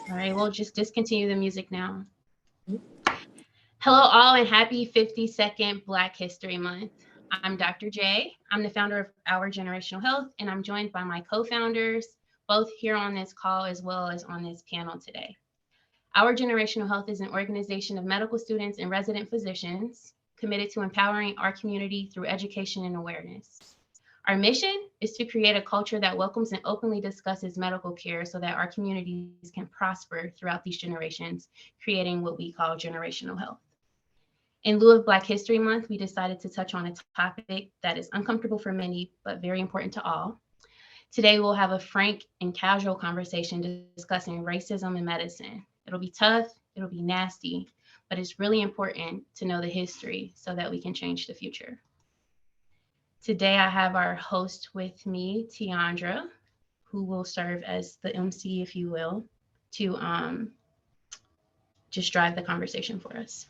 All right, we'll just discontinue the music now. Hello, all, and happy 52nd Black History Month. I'm Dr. J. I'm the founder of Our Generational Health, and I'm joined by my co-founders, both here on this call as well as on this panel today. Our Generational Health is an organization of medical students and resident physicians committed to empowering our community through education and awareness. Our mission is to create a culture that welcomes and openly discusses medical care so that our communities can prosper throughout these generations, creating what we call generational health. In lieu of Black History Month, we decided to touch on a topic that is uncomfortable for many, but very important to all. Today, we'll have a frank and casual conversation discussing racism in medicine. It'll be tough, it'll be nasty, but it's really important to know the history so that we can change the future. Today, I have our host with me, Tiandra, who will serve as the MC, if you will, to just drive the conversation for us.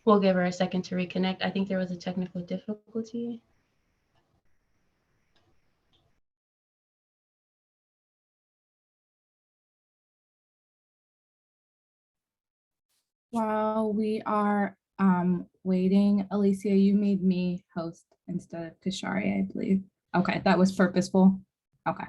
We'll give her a second to reconnect. I think there was a technical difficulty. While we are waiting, Alicia, you made me host instead of Kashari, I believe. Okay, that was purposeful. Okay.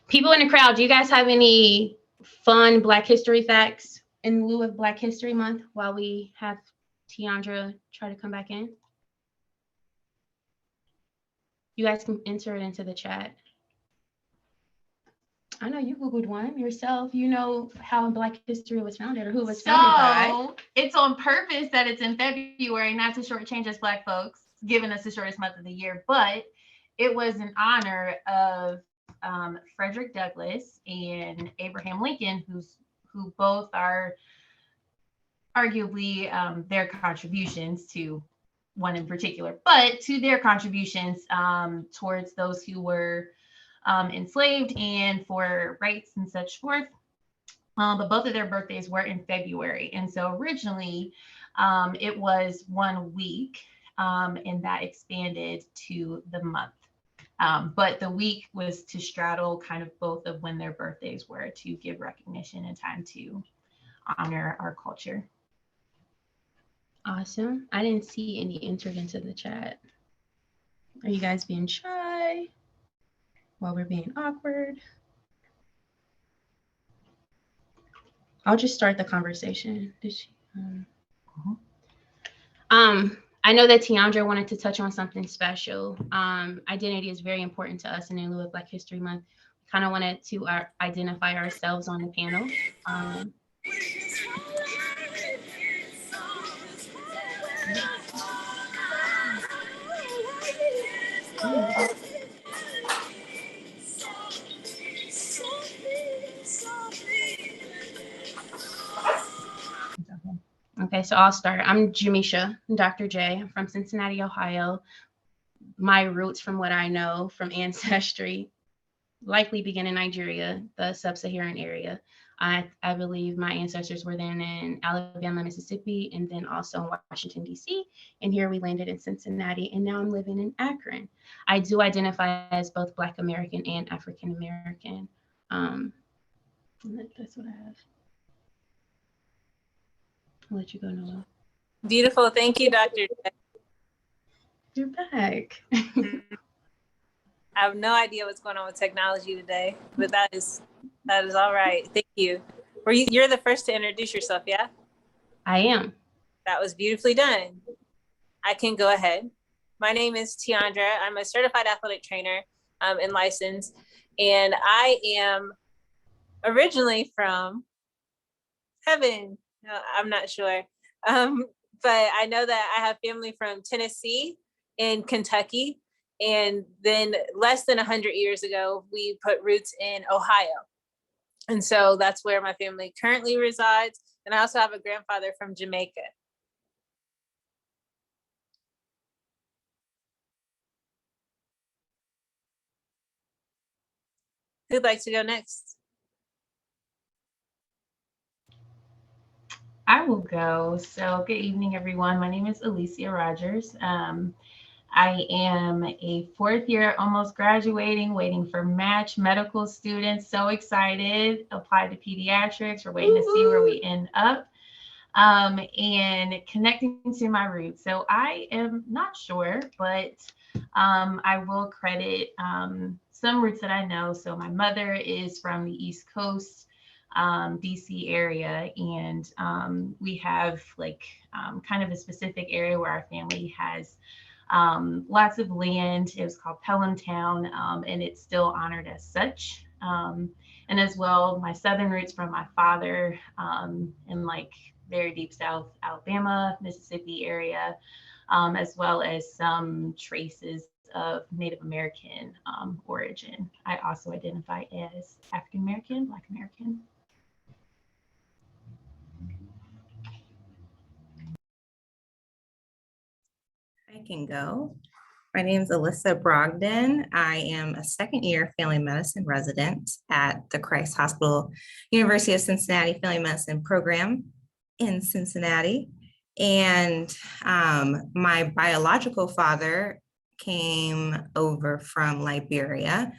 People in the crowd, do you guys have any fun Black history facts in lieu of Black History Month while we have Tiandra try to come back in? You guys can enter it into the chat. I know you Googled one yourself. You know how Black history was founded or who it was founded by. So it's on purpose that it's in February, not to shortchange us Black folks, giving us the shortest month of the year, but it was in honor of Frederick Douglass and Abraham Lincoln, who both are arguably their contributions to one in particular, but to their contributions towards those who were enslaved and for rights and such forth. But both of their birthdays were in February. And so originally it was 1 week and that expanded to the month. But the week was to straddle kind of both of when their birthdays were to give recognition and time to honor our culture. Awesome. I didn't see any entered into the chat. Are you guys being shy while we're being awkward? I'll just start the conversation. Did she? I know that Tiandra wanted to touch on something special. Identity is very important to us, and in lieu of Black History Month, we kind of wanted to identify ourselves on the panel. Okay, so I'll start. I'm Jamisha, Dr. J. I'm from Cincinnati, Ohio. My roots, from what I know from ancestry, likely begin in Nigeria, the sub-Saharan area. I believe my ancestors were then in Alabama, Mississippi, and then also in Washington, D.C. And here we landed in Cincinnati, and now I'm living in Akron. I do identify as both Black American and African American. That's what I have. I'll let you go, Noah. Beautiful. Thank you, Dr. You're back. I have no idea what's going on with technology today, but that is all right. Thank you. You're the first to introduce yourself, yeah? I am. That was beautifully done. I can go ahead. My name is Tiandra. I'm a certified athletic trainer and licensed, and I am originally from heaven. No, I'm not sure. But I know that I have family from Tennessee and Kentucky. And then less than 100 years ago, we put roots in Ohio. And so that's where my family currently resides. And I also have a grandfather from Jamaica. Who'd like to go next? I will go. So good evening, everyone. My name is Alicia Rogers. I am a fourth year, almost graduating, waiting for match medical student. So excited. Applied to pediatrics. We're waiting to see where we end up. And connecting to my roots. So I am not sure, but I will credit some roots that I know. So my mother is from the East Coast, DC area, and we have like kind of a specific area where our family has lots of land. It was called Pelham Town, and it's still honored as such. And as well, my southern roots from my father in like very deep South Alabama, Mississippi area, as well as some traces of Native American origin. I also identify as African American, Black American. I can go. My name is Alyssa Brogdon. I am a second year family medicine resident at the Christ Hospital, University of Cincinnati Family Medicine program in Cincinnati. And my biological father came over from Liberia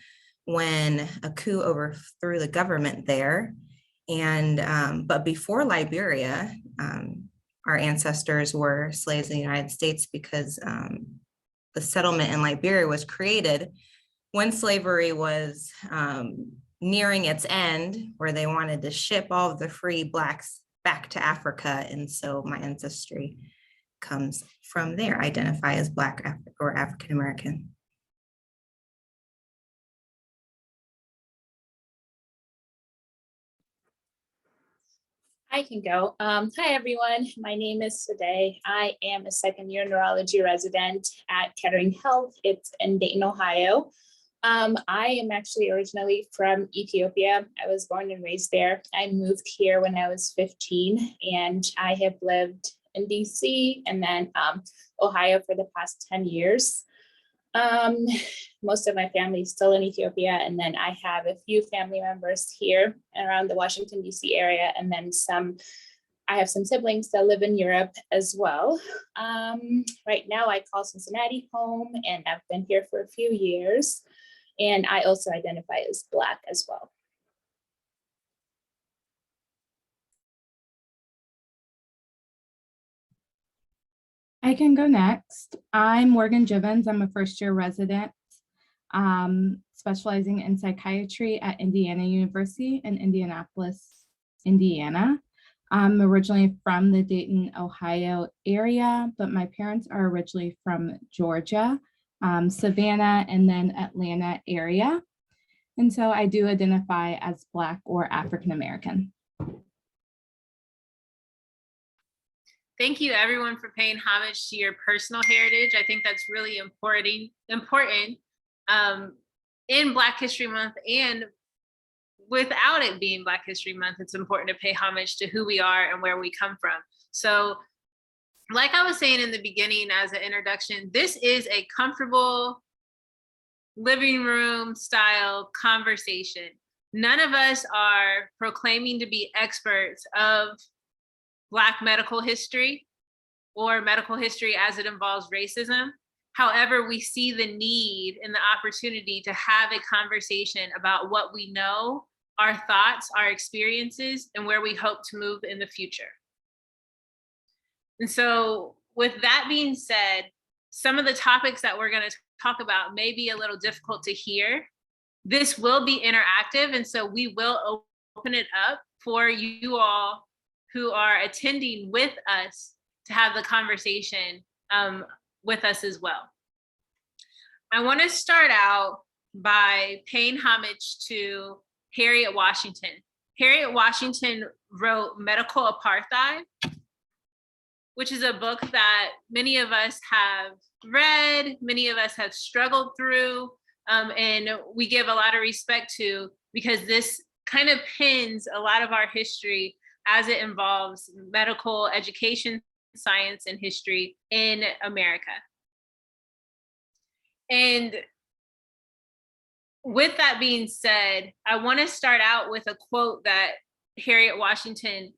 when a coup overthrew the government there. And but before Liberia, our ancestors were slaves in the United States because the settlement in Liberia was created when slavery was nearing its end, where they wanted to ship all of the free Blacks back to Africa. And so my ancestry comes from there. I identify as Black or African American. I can go. Hi, everyone. My name is Sade. I am a second year neurology resident at Kettering Health. It's in Dayton, Ohio. I am actually originally from Ethiopia. I was born and raised there. I moved here when I was 15, and I have lived in DC and then Ohio for the past 10 years. Most of my family is still in Ethiopia, and then I have a few family members here around the Washington, DC area, and then I have some siblings that live in Europe as well. Right now I call Cincinnati home, and I've been here for a few years, and I also identify as Black as well. I can go next. I'm Morgan Jivens. I'm a first year resident specializing in psychiatry at Indiana University in Indianapolis, Indiana. I'm originally from the Dayton, Ohio area, but my parents are originally from Georgia, Savannah, and then Atlanta area. And so I do identify as Black or African American. Thank you everyone for paying homage to your personal heritage. I think that's really important in Black History Month, and without it being Black History Month, it's important to pay homage to who we are and where we come from. So like I was saying in the beginning as an introduction, this is a comfortable living room style conversation. None of us are proclaiming to be experts of Black medical history or medical history as it involves racism. However, we see the need and the opportunity to have a conversation about what we know, our thoughts, our experiences, and where we hope to move in the future. And so with that being said, some of the topics that we're going to talk about may be a little difficult to hear. This will be interactive, and so we will open it up for you all who are attending with us to have the conversation with us as well. I want to start out by paying homage to Harriet Washington. Harriet Washington wrote Medical Apartheid, which is a book that many of us have read, many of us have struggled through, and we give a lot of respect to, because this kind of pins a lot of our history as it involves medical education, science, and history in America. And with that being said, I want to start out with a quote that Harriet Washington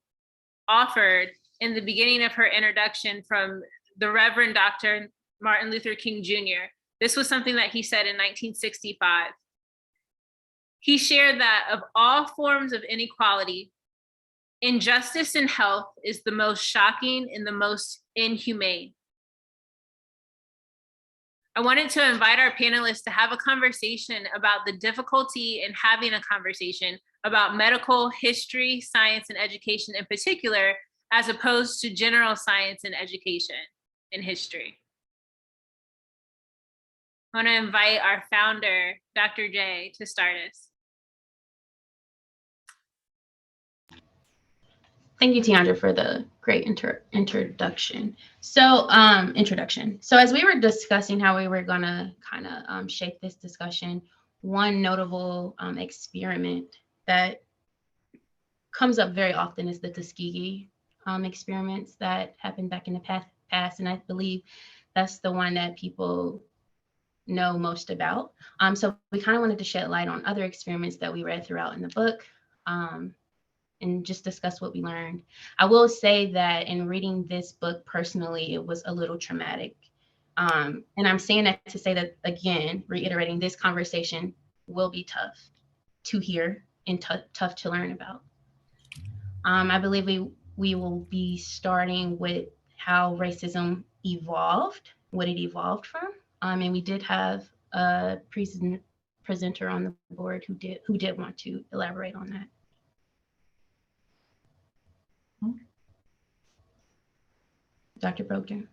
offered in the beginning of her introduction from the Reverend Dr. Martin Luther King Jr. This was something that he said in 1965. He shared that of all forms of inequality, injustice in health is the most shocking and the most inhumane. I wanted to invite our panelists to have a conversation about the difficulty in having a conversation about medical history, science, and education in particular, as opposed to general science and education and history. I want to invite our founder, Dr. J, to start us. Thank you, Tiandra, for the great introduction. So as we were discussing how we were gonna kind of shape this discussion, one notable experiment that comes up very often is the Tuskegee experiments that happened back in the past, and I believe that's the one that people know most about. So we kind of wanted to shed light on other experiments that we read throughout in the book, and just discuss what we learned. I will say that in reading this book personally, it was a little traumatic. And I'm saying that to say that, again, reiterating, this conversation will be tough to hear and tough to learn about. I believe we will be starting with how racism evolved, what it evolved from. And we did have a presenter on the board who did want to elaborate on that. Dr. Brogdon.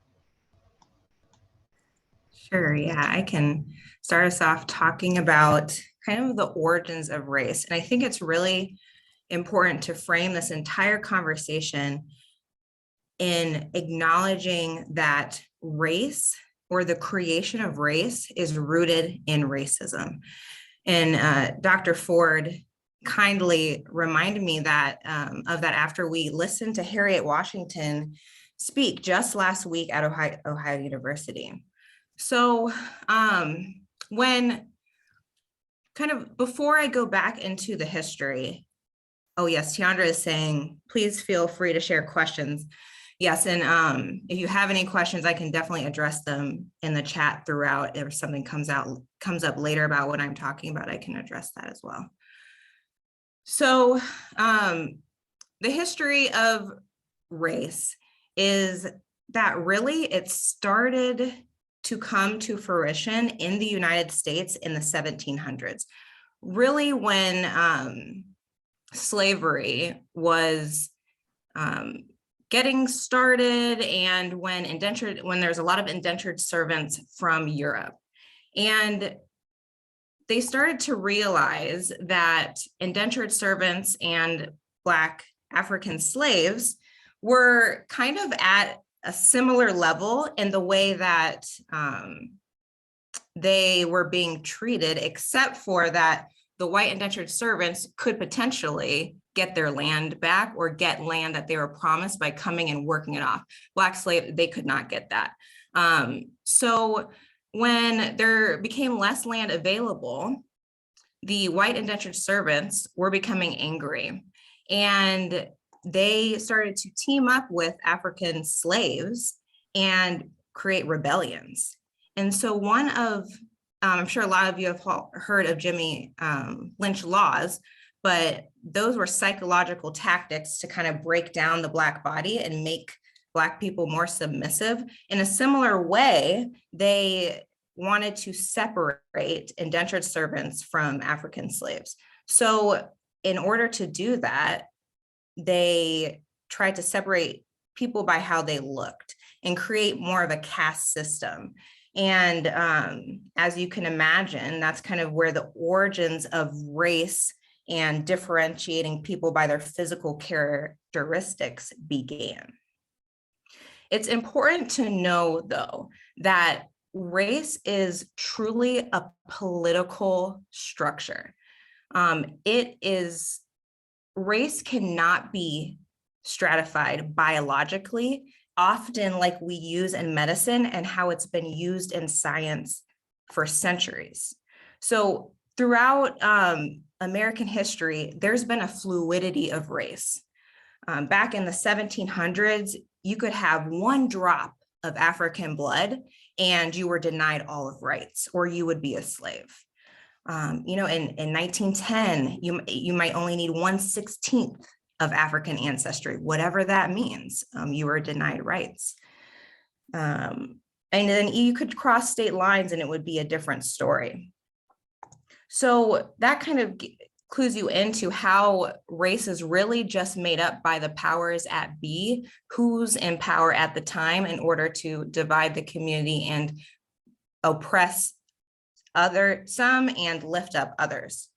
Sure, yeah, I can start us off talking about kind of the origins of race. And I think it's really important to frame this entire conversation in acknowledging that race, or the creation of race, is rooted in racism. And Dr. Ford kindly reminded me that of that after we listened to Harriet Washington speak just last week at Ohio University. So when kind of before I go back into the history, oh yes, Tiandra is saying, please feel free to share questions. Yes, and if you have any questions, I can definitely address them in the chat throughout. If something comes up later about what I'm talking about, I can address that as well. So the history of race is that really it started to come to fruition in the United States in the 1700s, really when slavery was getting started, and when there's a lot of indentured servants from Europe. And they started to realize that indentured servants and Black African slaves were kind of at a similar level in the way that they were being treated, except for that the white indentured servants could potentially get their land back or get land that they were promised by coming and working it off. Black slave, they could not get that. So when there became less land available, the white indentured servants were becoming angry, and they started to team up with African slaves and create rebellions. And so one of, I'm sure a lot of you have heard of Jimmy Lynch laws, but those were psychological tactics to kind of break down the Black body and make Black people more submissive. In a similar way, they wanted to separate indentured servants from African slaves. So in order to do that, they tried to separate people by how they looked and create more of a caste system. And as you can imagine, that's kind of where the origins of race and differentiating people by their physical characteristics began. It's important to know, though, that race is truly a political structure. Race cannot be stratified biologically, often like we use in medicine and how it's been used in science for centuries. So throughout American history, there's been a fluidity of race. Back in the 1700s, you could have one drop of African blood and you were denied all of rights, or you would be a slave. You know, in 1910, you might only need 1/16 of African ancestry, whatever that means. You were denied rights. And then you could cross state lines and it would be a different story. So that kind of clues you into how race is really just made up by the powers at be, who's in power at the time, in order to divide the community and oppress some and lift up others.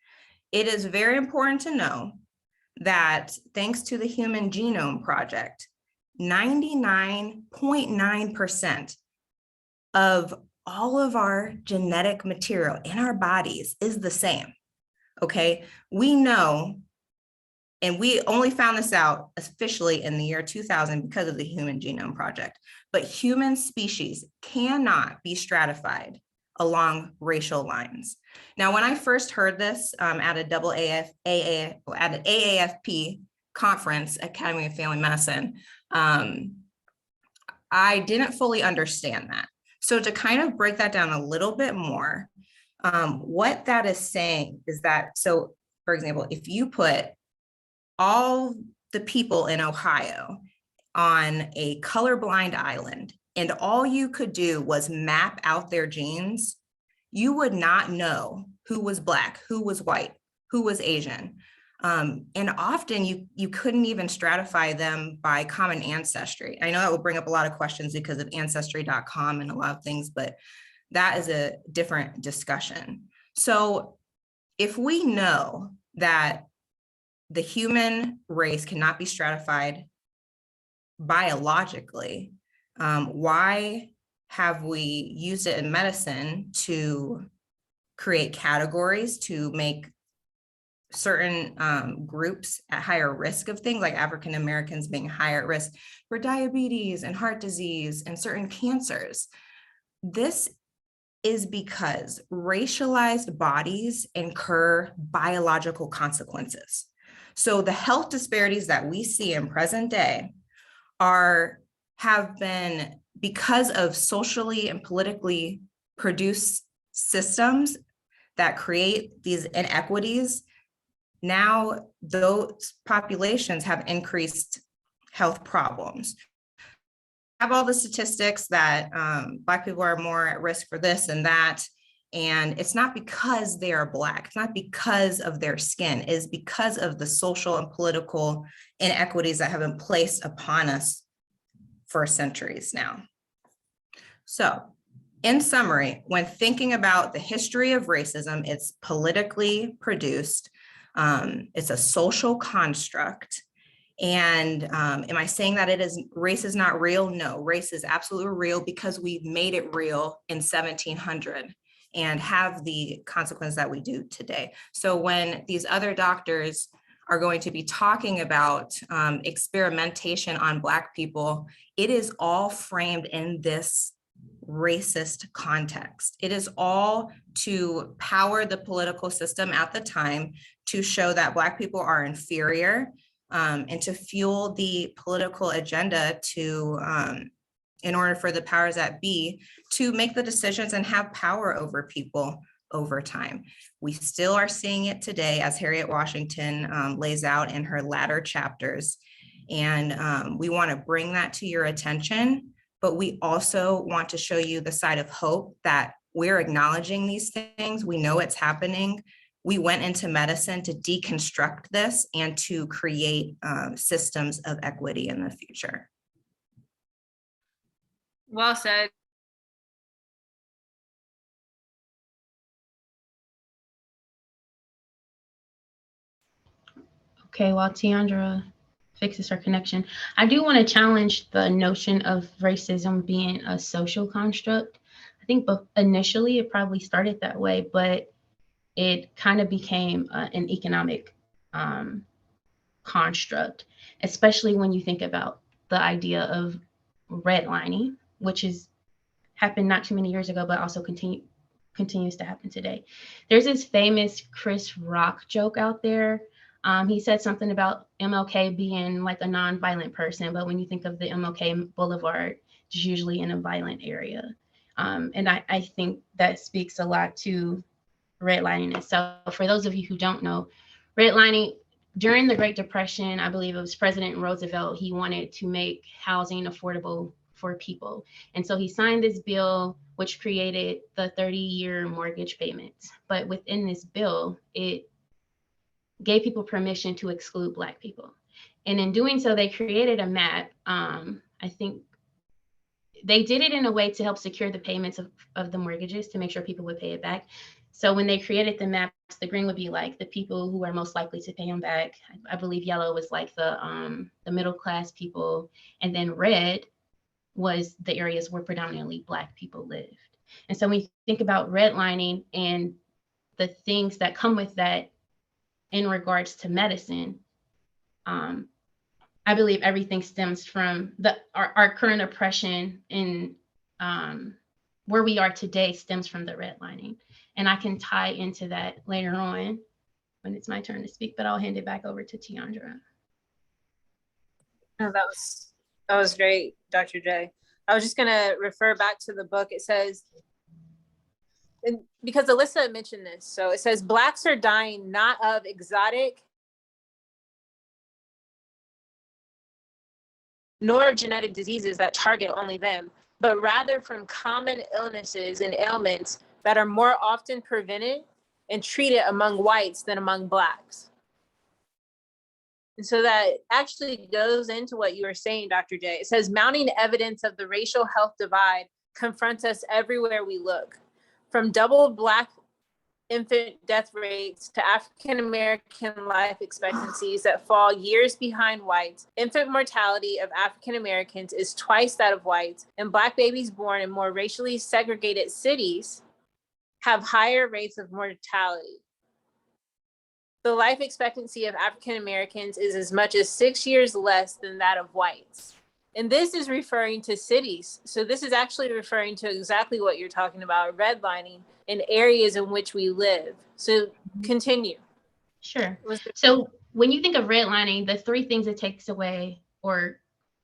It is very important to know that thanks to the Human Genome Project, 99.9% of all of our genetic material in our bodies is the same. Okay, we know, and we only found this out officially in the year 2000 because of the Human Genome Project, but human species cannot be stratified along racial lines. Now, when I first heard this at an AAFP conference, Academy of Family Medicine, I didn't fully understand that. So to kind of break that down a little bit more, what that is saying is that, so for example, if you put all the people in Ohio on a colorblind island and all you could do was map out their genes, you would not know who was Black, who was white, who was Asian. And often you couldn't even stratify them by common ancestry. I know that will bring up a lot of questions because of ancestry.com and a lot of things, but that is a different discussion. So if we know that the human race cannot be stratified biologically, why have we used it in medicine to create categories to make certain groups at higher risk of things, like African Americans being higher at risk for diabetes and heart disease and certain cancers? This is because racialized bodies incur biological consequences. So the health disparities that we see in present day have been because of socially and politically produced systems that create these inequities. Now those populations have increased health problems. Have all the statistics that Black people are more at risk for this and that. And it's not because they are Black, it's not because of their skin, it is because of the social and political inequities that have been placed upon us for centuries now. So in summary, when thinking about the history of racism, it's politically produced, it's a social construct. And am I saying that race is not real? No, race is absolutely real because we've made it real in 1700 and have the consequence that we do today. So when these other doctors are going to be talking about experimentation on Black people, it is all framed in this racist context. It is all to power the political system at the time to show that Black people are inferior, and to fuel the political agenda in order for the powers that be to make the decisions and have power over people over time. We still are seeing it today, as Harriet Washington lays out in her latter chapters. And we want to bring that to your attention, but we also want to show you the side of hope that we're acknowledging these things. We know it's happening. We went into medicine to deconstruct this and to create systems of equity in the future. Well said. Okay, while Tiandra fixes her connection, I do want to challenge the notion of racism being a social construct. I think initially it probably started that way, but it kind of became an economic construct, especially when you think about the idea of redlining, which happened not too many years ago, but also continues to happen today. There's this famous Chris Rock joke out there. He said something about MLK being like a non-violent person, but when you think of the MLK Boulevard, it's usually in a violent area. And I think that speaks a lot to redlining itself. For those of you who don't know, redlining during the Great Depression, I believe it was President Roosevelt, he wanted to make housing affordable for people. And so he signed this bill, which created the 30-year mortgage payments. But within this bill, it gave people permission to exclude Black people. And in doing so, they created a map. I think they did it in a way to help secure the payments of the mortgages to make sure people would pay it back. So when they created the maps, the green would be like the people who are most likely to pay them back. I believe yellow was like the middle class people, and then red was the areas where predominantly Black people lived. And so when you think about redlining and the things that come with that in regards to medicine, I believe everything stems from our current oppression in where we are today stems from the redlining. And I can tie into that later on when it's my turn to speak, but I'll hand it back over to Tiandra. Oh, that was great, Dr. J. I was just gonna refer back to the book. It says, and because Alyssa mentioned this, so it says Blacks are dying not of exotic nor genetic diseases that target only them, but rather from common illnesses and ailments that are more often prevented and treated among whites than among Blacks. And so that actually goes into what you were saying, Dr. J. It says mounting evidence of the racial health divide confronts us everywhere we look, from double Black infant death rates to African-American life expectancies that fall years behind whites. Infant mortality of African-Americans is twice that of whites, and Black babies born in more racially segregated cities have higher rates of mortality. The life expectancy of African-Americans is as much as 6 years less than that of whites. And this is referring to cities. So this is actually referring to exactly what you're talking about, redlining in areas in which we live. So continue. Sure. So when you think of redlining, the three things it takes away or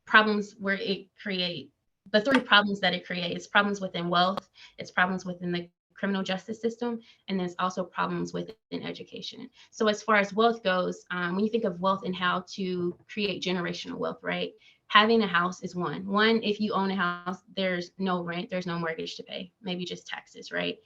problems where it creates, the three problems that it creates, problems within wealth, it's problems within the criminal justice system, and there's also problems within education. So as far as wealth goes, when you think of wealth and how to create generational wealth, right? Having a house is one. One, if you own a house, there's no rent, there's no mortgage to pay, maybe just taxes, right?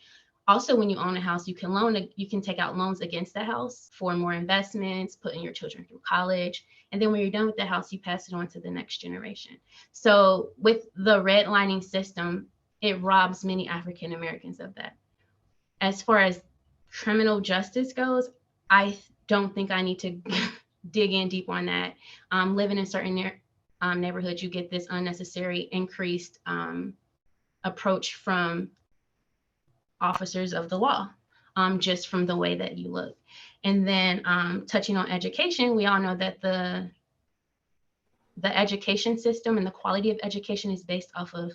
Also, when you own a house, you can take out loans against the house for more investments, putting your children through college. And then when you're done with the house, you pass it on to the next generation. So with the redlining system, it robs many African Americans of that. As far as criminal justice goes, I don't think I need to dig in deep on that. Living in certain neighborhoods, you get this unnecessary increased approach from officers of the law, just from the way that you look. And then touching on education, we all know that the education system and the quality of education is based off of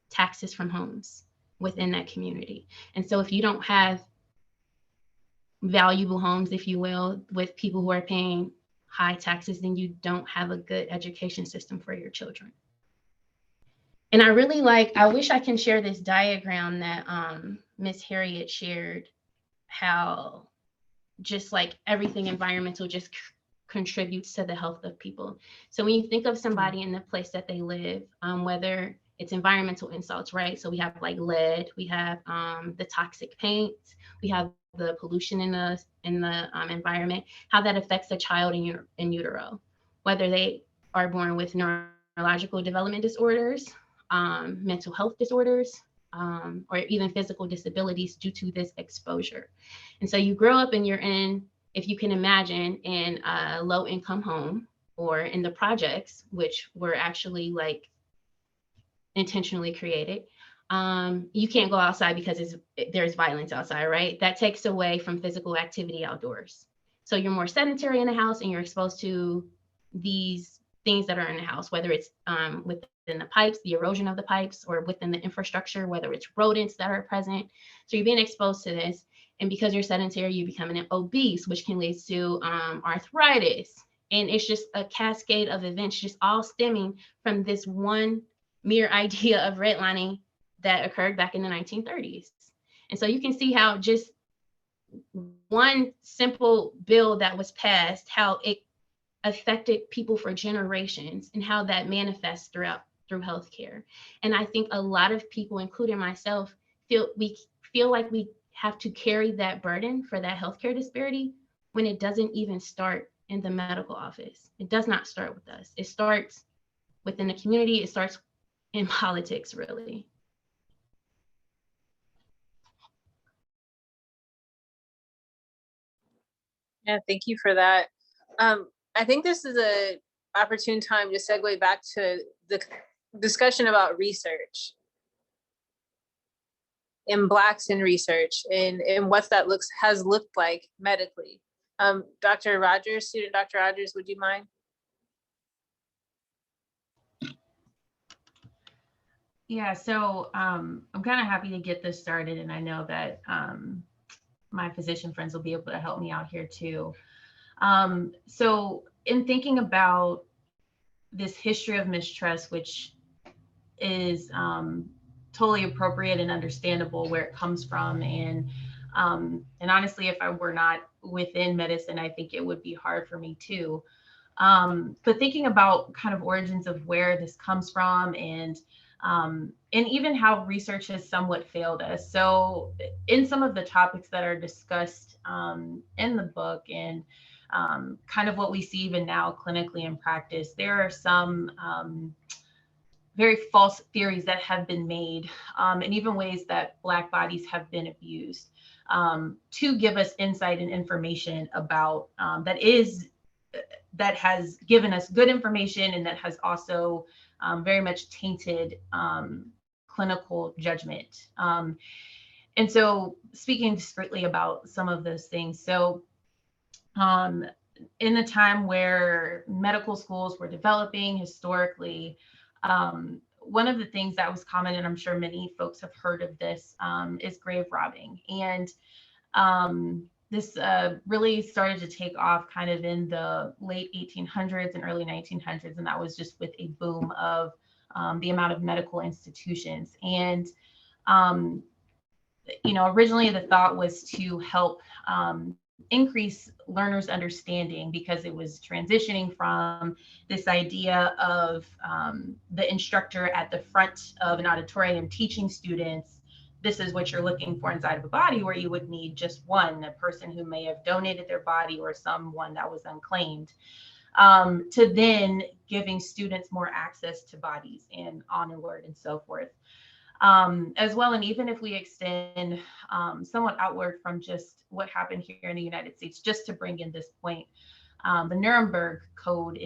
taxes from homes within that community. And so if you don't have valuable homes, if you will, with people who are paying high taxes, then you don't have a good education system for your children. And I wish I can share this diagram that Miss Harriet shared, how just like everything environmental just contributes to the health of people. So when you think of somebody in the place that they live, whether it's environmental insults, right? So we have like lead, we have the toxic paints, we have the pollution in the environment, how that affects a child in utero, whether they are born with neurological development disorders, mental health disorders, or even physical disabilities due to this exposure. And so you grow up and you're in, if you can imagine, in a low income home or in the projects, which were actually like intentionally created. You can't go outside because there's violence outside, right? That takes away from physical activity outdoors. So you're more sedentary in the house and you're exposed to these things that are in the house, whether it's within the pipes, the erosion of the pipes, or within the infrastructure, whether it's rodents that are present. So you're being exposed to this. And because you're sedentary, you become obese, which can lead to arthritis. And it's just a cascade of events, just all stemming from this one mere idea of redlining that occurred back in the 1930s. And so you can see how just one simple bill that was passed, how it affected people for generations and how that manifests through healthcare. And I think a lot of people, including myself, feel like we have to carry that burden for that healthcare disparity when it doesn't even start in the medical office. It does not start with us. It starts within the community. It starts in politics, really. Yeah, thank you for that. I think this is a opportune time to segue back to the discussion about research and Blacks in research and what that has looked like medically. Dr. Rogers, student Dr. Rogers, would you mind? Yeah, so I'm kind of happy to get this started, and I know that my physician friends will be able to help me out here too. So in thinking about this history of mistrust, which is totally appropriate and understandable where it comes from, and honestly, if I were not within medicine, I think it would be hard for me too. But thinking about kind of origins of where this comes from, and even how research has somewhat failed us. So in some of the topics that are discussed in the book, and kind of what we see even now clinically in practice, there are some very false theories that have been made, and even ways that Black bodies have been abused to give us insight and information about that has given us good information, and that has also very much tainted clinical judgment. And so speaking discreetly about some of those things. So in the time where medical schools were developing historically, one of the things that was common, and I'm sure many folks have heard of this, is grave robbing. And this really started to take off kind of in the late 1800s and early 1900s. And that was just with a boom of the amount of medical institutions. And, originally the thought was to help increase learners' understanding, because it was transitioning from this idea of the instructor at the front of an auditorium teaching students, this is what you're looking for inside of a body, where you would need just a person who may have donated their body or someone that was unclaimed, to then giving students more access to bodies and onward and so forth. As well. And even if we extend somewhat outward from just what happened here in the United States, just to bring in this point, the Nuremberg Code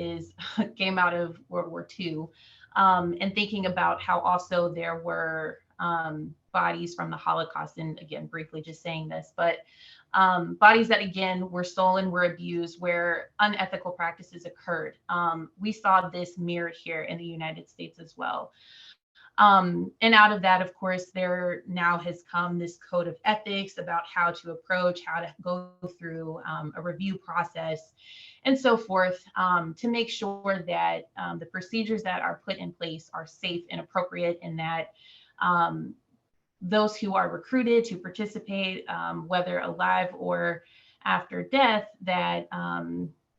came out of World War II, and thinking about how also there were bodies from the Holocaust, and again, briefly just saying this, but bodies that again were stolen, were abused, where unethical practices occurred. We saw this mirrored here in the United States as well. And out of that, of course, there now has come this code of ethics about how to approach, how to go through a review process and so forth, to make sure that the procedures that are put in place are safe and appropriate, and that those who are recruited to participate, whether alive or after death, that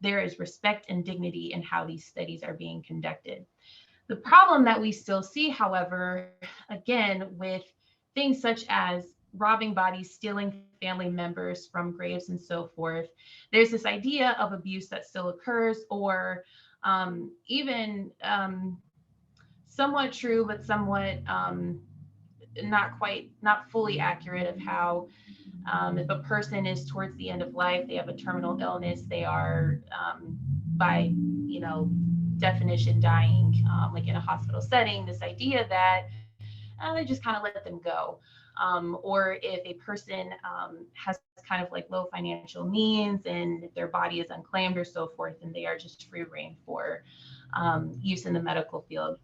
there is respect and dignity in how these studies are being conducted. The problem that we still see, however, again, with things such as robbing bodies, stealing family members from graves and so forth, there's this idea of abuse that still occurs, or even somewhat true, but somewhat not fully accurate, of how if a person is towards the end of life, they have a terminal illness, they are by definition dying, like in a hospital setting, this idea that they just kind of let them go. Or if a person has kind of like low financial means, and their body is unclaimed or so forth, and they are just free reign for use in the medical field.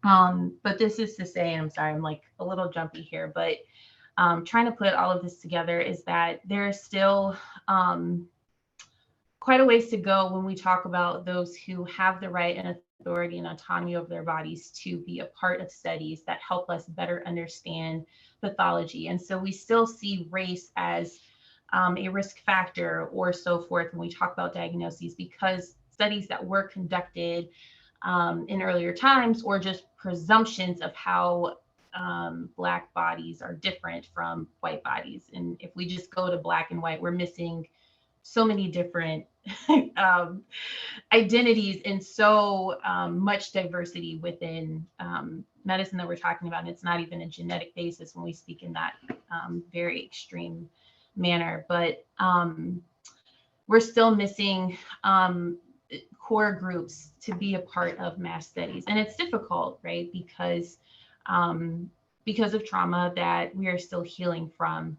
But this is to say, and I'm sorry, I'm like a little jumpy here, but trying to put all of this together is that there's still quite a ways to go when we talk about those who have the right and authority and autonomy over their bodies to be a part of studies that help us better understand pathology. And so we still see race as a risk factor or so forth when we talk about diagnoses, because studies that were conducted in earlier times, or just presumptions of how Black bodies are different from white bodies. And if we just go to Black and white, we're missing so many different identities and so much diversity within medicine that we're talking about. And it's not even a genetic basis when we speak in that very extreme manner, but we're still missing core groups to be a part of mass studies. And it's difficult, right? Because of trauma that we are still healing from.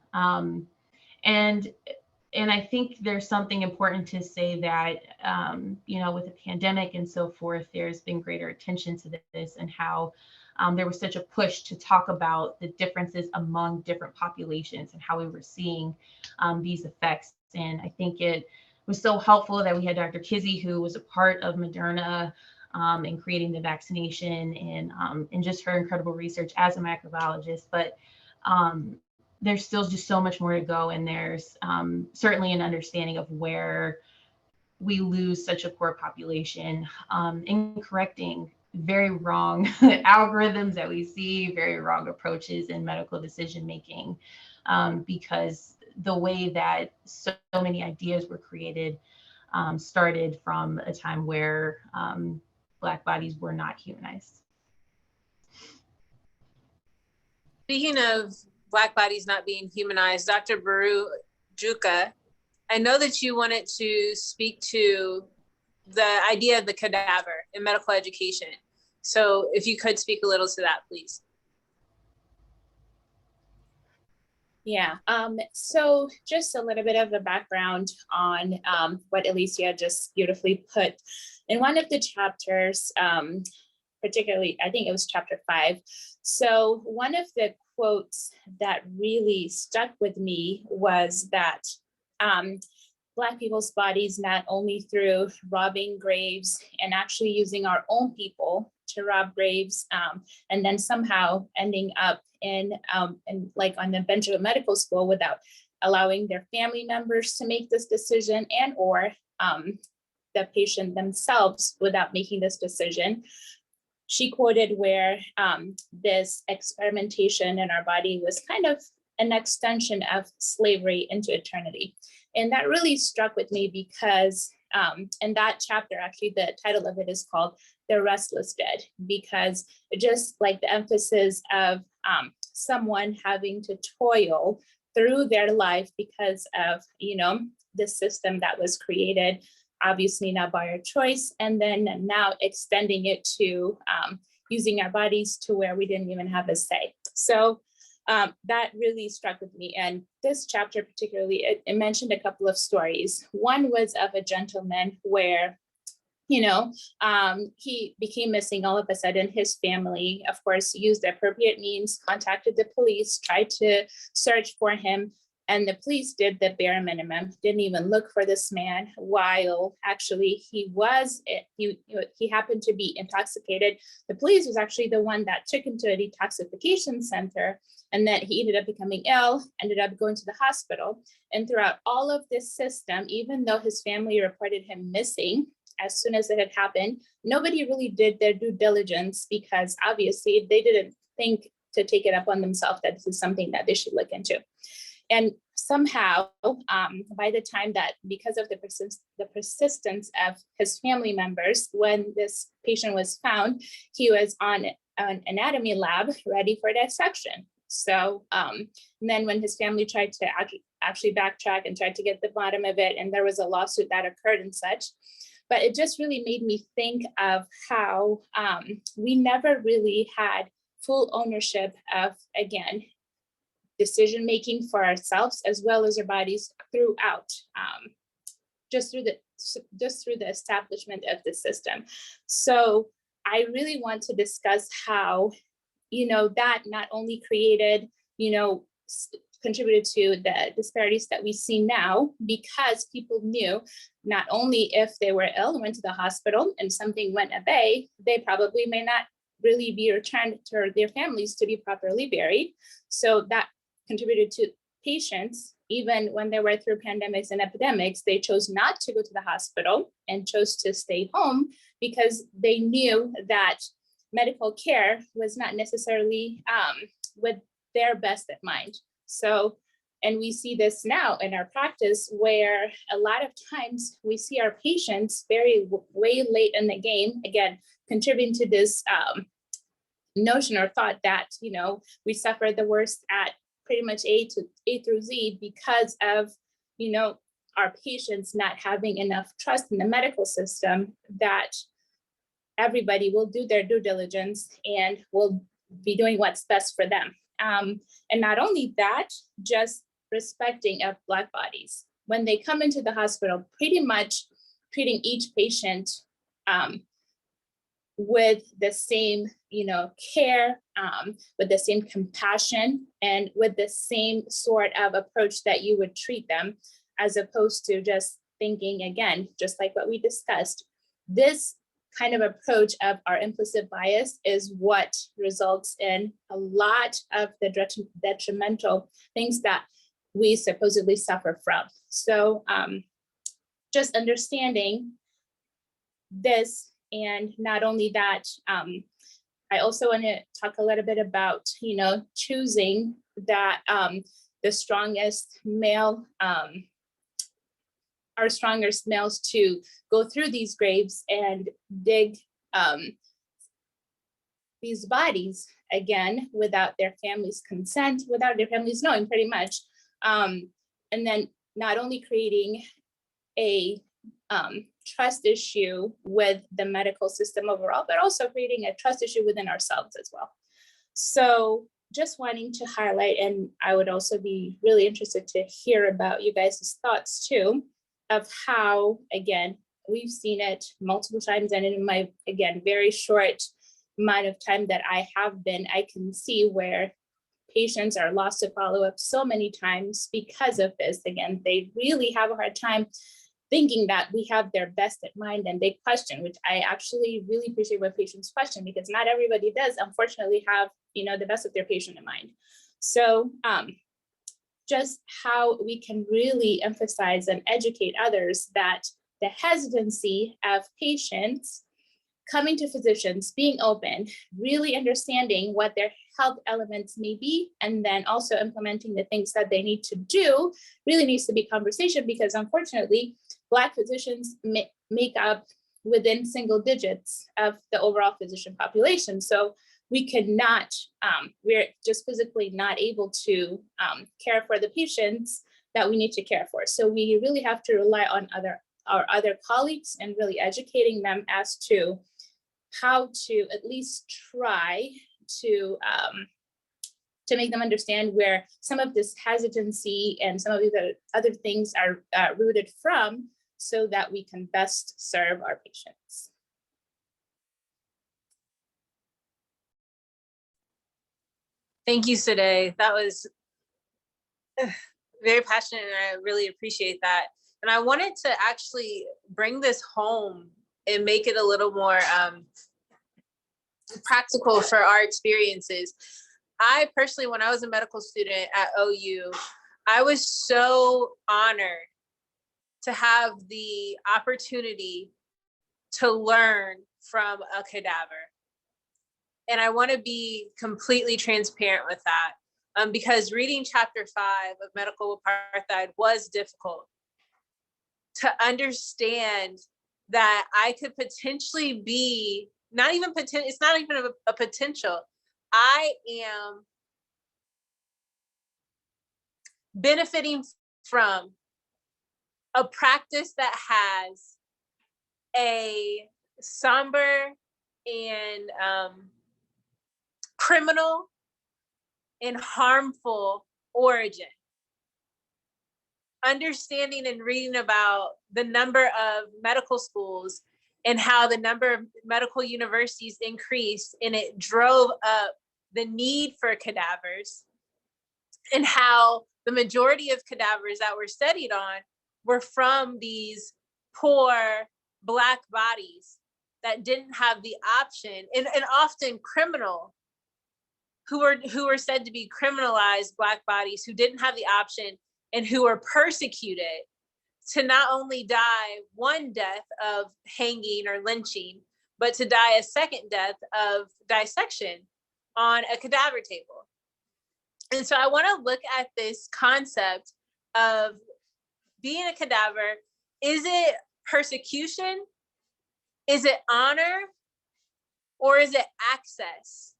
And I think there's something important to say that, with the pandemic and so forth, there's been greater attention to this, and how there was such a push to talk about the differences among different populations and how we were seeing these effects. And I think it was so helpful that we had Dr. Kizzy, who was a part of Moderna in creating the vaccination, and just her incredible research as a microbiologist. But there's still just so much more to go, and there's certainly an understanding of where we lose such a poor population in correcting very wrong algorithms that we see, very wrong approaches in medical decision making, because the way that so many ideas were created started from a time where Black bodies were not humanized. Speaking of Black bodies not being humanized, Dr. Baru Juka, I know that you wanted to speak to the idea of the cadaver in medical education. So if you could speak a little to that, please. Yeah, so just a little bit of the background on what Alicia just beautifully put. In one of the chapters, particularly, I think it was chapter 5. So one of the quotes that really stuck with me was that Black people's bodies, not only through robbing graves and actually using our own people to rob graves, and then somehow ending up in like on the bench of a medical school without allowing their family members to make this decision, and or the patient themselves without making this decision. She quoted where this experimentation in our body was kind of an extension of slavery into eternity. And that really struck with me because in that chapter, actually, the title of it is called The Restless Bed, because just like the emphasis of someone having to toil through their life because of, the system that was created, obviously not by our choice, and then now extending it to using our bodies to where we didn't even have a say. So that really struck with me. And this chapter particularly, it mentioned a couple of stories. One was of a gentleman where, he became missing all of a sudden. His family, of course, used the appropriate means, contacted the police, tried to search for him. And the police did the bare minimum, didn't even look for this man, while actually he happened to be intoxicated. The police was actually the one that took him to a detoxification center, and then he ended up becoming ill, ended up going to the hospital. And throughout all of this system, even though his family reported him missing as soon as it had happened, nobody really did their due diligence, because obviously they didn't think to take it up on themselves that this is something that they should look into. And somehow, by the time that, because of the persistence of his family members, when this patient was found, he was on an anatomy lab ready for dissection. So then when his family tried to actually backtrack and tried to get the bottom of it, and there was a lawsuit that occurred and such, but it just really made me think of how we never really had full ownership of, again, decision-making for ourselves as well as our bodies throughout just through the establishment of the system. So I really want to discuss how, that not only created, contributed to the disparities that we see now, because people knew not only if they were ill and went to the hospital and something went away, they probably may not really be returned to their families to be properly buried. So that contributed to patients, even when they were through pandemics and epidemics, they chose not to go to the hospital and chose to stay home because they knew that medical care was not necessarily with their best in mind. So, and we see this now in our practice where a lot of times we see our patients way late in the game, again, contributing to this notion or thought that, we suffer the worst at pretty much A through Z because of, our patients not having enough trust in the medical system that everybody will do their due diligence and will be doing what's best for them. And not only that, just respecting of Black bodies. When they come into the hospital, pretty much treating each patient with the same, care, with the same compassion, and with the same sort of approach that you would treat them, as opposed to just thinking, again, just like what we discussed, this kind of approach of our implicit bias is what results in a lot of the detrimental things that we supposedly suffer from. So just understanding this, and not only that, I also want to talk a little bit about, choosing that the strongest male, our strongest males to go through these graves and dig these bodies, again, without their family's consent, without their families knowing, pretty much. And then not only creating a trust issue with the medical system overall, but also creating a trust issue within ourselves as well. So just wanting to highlight, and I would also be really interested to hear about you guys' thoughts too, of how, again, we've seen it multiple times, and in my, again, very short amount of time that I have been, I can see where patients are lost to follow-up so many times because of this. Again, they really have a hard time thinking that we have their best at mind, and they question, which I actually really appreciate when patients question, because not everybody does, unfortunately, have the best of their patient in mind. So just how we can really emphasize and educate others that the hesitancy of patients coming to physicians, being open, really understanding what their health elements may be, and then also implementing the things that they need to do really needs to be conversation, because unfortunately, Black physicians make up within single digits of the overall physician population. So we cannot, we're just physically not able to care for the patients that we need to care for. So we really have to rely on our other colleagues and really educating them as to how to at least try to make them understand where some of this hesitancy and some of the other things are rooted from, so that we can best serve our patients. Thank you, Sade. That was very passionate, and I really appreciate that. And I wanted to actually bring this home and make it a little more practical for our experiences. I personally, when I was a medical student at OU, I was so honored to have the opportunity to learn from a cadaver. And I want to be completely transparent with that, because reading chapter 5 of Medical Apartheid was difficult. To understand that I could potentially be, it's not even a potential. I am benefiting from a practice that has a somber and criminal and harmful origin. understanding and reading about the number of medical schools and how the number of medical universities increased, and it drove up the need for cadavers, and how the majority of cadavers that were studied on were from these poor Black bodies that didn't have the option, and often criminal, who were said to be criminalized Black bodies who didn't have the option and who were persecuted to not only die one death of hanging or lynching, but to die a second death of dissection on a cadaver table. And so I want to look at this concept of being a cadaver. Is it persecution? Is it honor? Or is it access?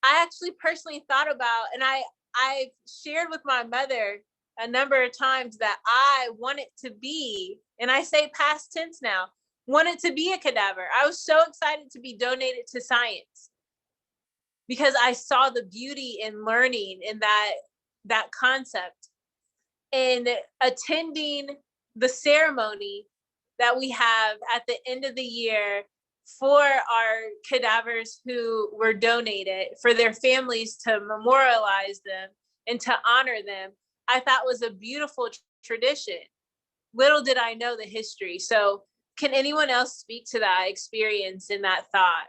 I actually personally thought about, and I've shared with my mother a number of times that I wanted to be, and I say past tense now, wanted to be a cadaver. I was so excited to be donated to science because I saw the beauty in learning in that concept. And attending the ceremony that we have at the end of the year for our cadavers who were donated, for their families to memorialize them and to honor them, I thought was a beautiful tradition. Little did I know the history. So can anyone else speak to that experience and that thought?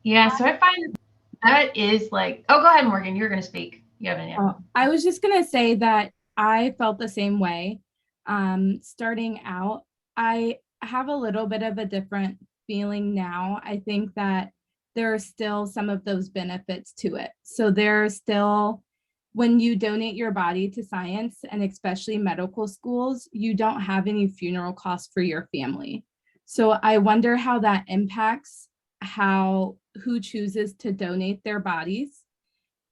Yeah, so I find that is like, oh, go ahead, Morgan, you're going to speak. You have any? I was just going to say that I felt the same way. Starting out, I have a little bit of a different feeling now. I think that there are still some of those benefits to it. So there's still, when you donate your body to science, and especially medical schools, you don't have any funeral costs for your family. So I wonder how that impacts who chooses to donate their bodies,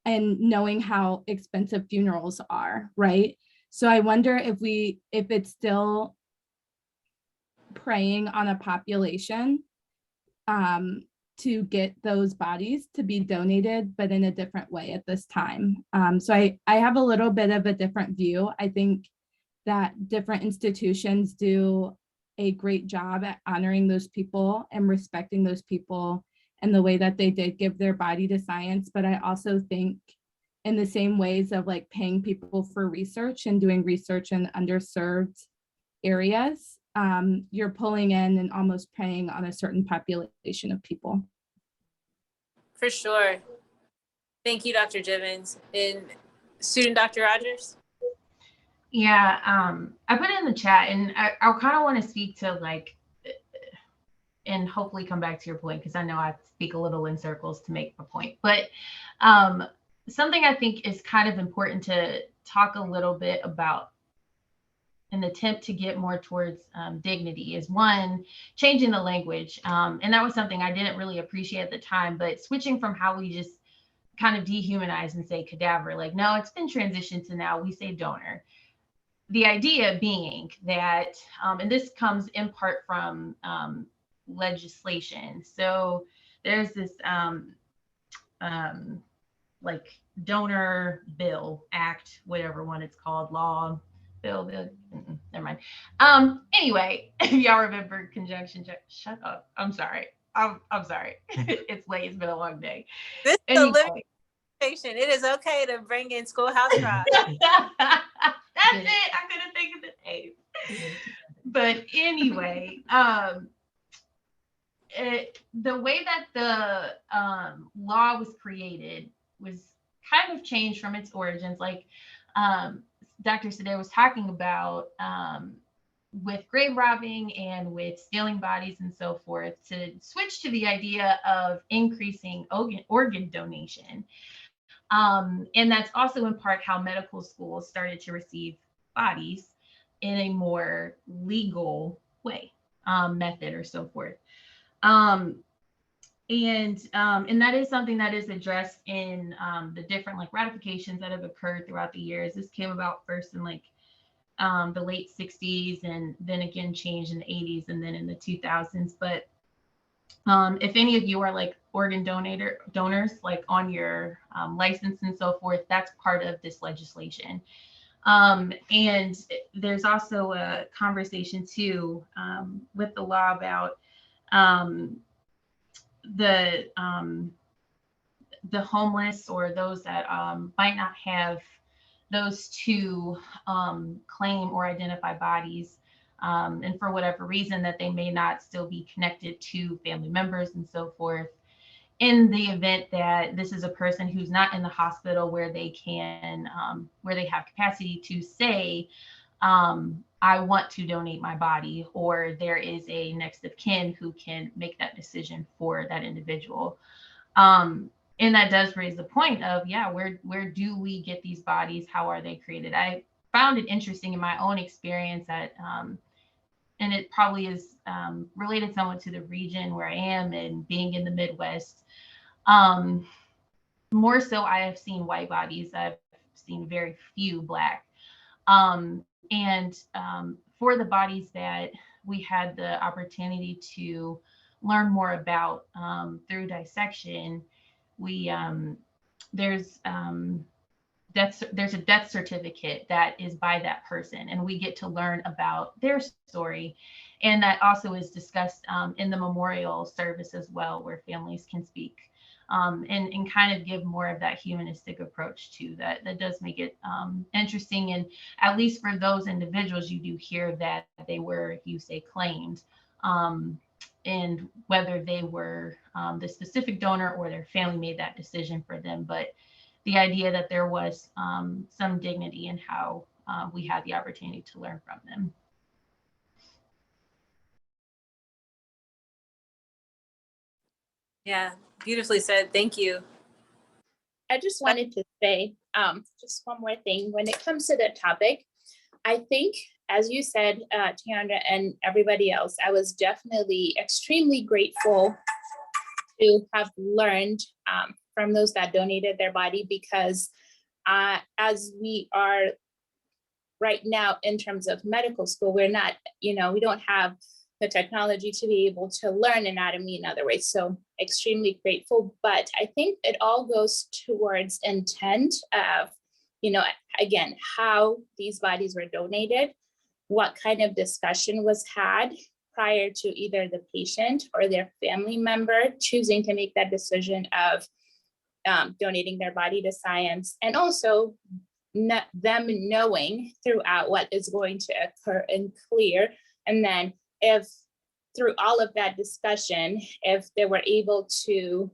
and knowing how expensive funerals are, right? So I wonder if it's still preying on a population to get those bodies to be donated, but in a different way at this time. So I have a little bit of a different view. I think that different institutions do a great job at honoring those people and respecting those people and the way that they did give their body to science. But I also think in the same ways of like paying people for research and doing research in underserved areas, you're pulling in and almost preying on a certain population of people. For sure. Thank you, Dr. Jivens. And student Dr. Rogers? Yeah, I put it in the chat, and I kind of want to speak to like, and hopefully come back to your point, because I know I speak a little in circles to make a point. But something I think is kind of important to talk a little bit about, an attempt to get more towards dignity, is one, changing the language. And that was something I didn't really appreciate at the time, but switching from how we just kind of dehumanize and say cadaver, like, no, it's been transitioned to now we say donor. The idea being that, and this comes in part from legislation. So there's this like donor bill, act, whatever one it's called, law, bill, never mind. Anyway, if y'all remember conjunction, shut up. I'm sorry. I'm sorry. It's late. It's been a long day. This is anyway. a living conversation. It is okay to bring in Schoolhouse Rock. That's it. I couldn't think of the name. But anyway, the way that the law was created was kind of changed from its origins. Like Dr. Sadeh was talking about with grave robbing and with stealing bodies and so forth, to switch to the idea of increasing organ donation. And that's also in part how medical schools started to receive bodies in a more legal way, method or so forth. And that is something that is addressed in the different like ratifications that have occurred throughout the years. This came about first in like the late 60s, and then again changed in the 80s and then in the 2000s. But if any of you are like organ donors, like on your license and so forth. That's part of this legislation. And there's also a conversation too with the law about the homeless or those that might not have those two claim or identify bodies, and for whatever reason that they may not still be connected to family members and so forth. In the event that this is a person who's not in the hospital where they can, where they have capacity to say, I want to donate my body, or there is a next of kin who can make that decision for that individual. And that does raise the point of, yeah, where do we get these bodies? How are they created? I found it interesting in my own experience that, and it probably is related somewhat to the region where I am and being in the Midwest. More so, I have seen white bodies. I've seen very few Black. And for the bodies that we had the opportunity to learn more about through dissection, we there's a death certificate that is by that person, and we get to learn about their story. And that also is discussed in the memorial service as well, where families can speak and kind of give more of that humanistic approach to that. That does make it interesting. And at least for those individuals, you do hear that they were, you say, claimed, and whether they were the specific donor or their family made that decision for them. But the idea that there was some dignity in how we had the opportunity to learn from them. Yeah, beautifully said. Thank you. I just wanted to say just one more thing. When it comes to the topic, I think, as you said, Tiandra and everybody else, I was definitely extremely grateful to have learned from those that donated their body, because as we are right now in terms of medical school, we're not, we don't have the technology to be able to learn anatomy in other ways. So extremely grateful, but I think it all goes towards intent of, again, how these bodies were donated, what kind of discussion was had prior to either the patient or their family member choosing to make that decision of donating their body to science, and also them knowing throughout what is going to occur and clear. And then if through all of that discussion, if they were able to,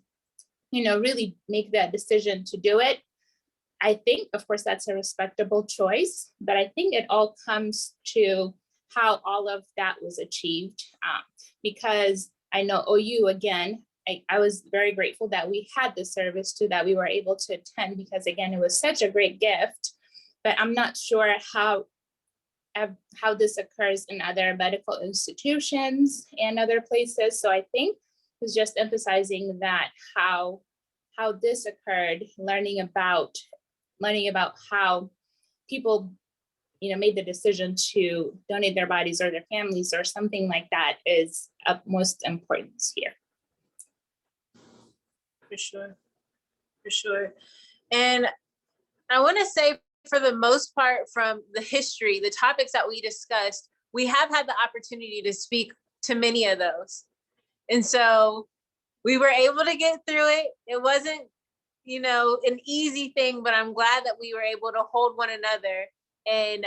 really make that decision to do it, I think, of course, that's a respectable choice, but I think it all comes to how all of that was achieved. Because I know OU, again, I was very grateful that we had the service too, that we were able to attend, because again, it was such a great gift, but I'm not sure how this occurs in other medical institutions and other places. So I think it's just emphasizing that how this occurred, learning about how people, made the decision to donate their bodies or their families or something like that is of most importance here. For sure. And I want to say, for the most part, from the history, the topics that we discussed, we have had the opportunity to speak to many of those. And so we were able to get through it. It wasn't, an easy thing, but I'm glad that we were able to hold one another and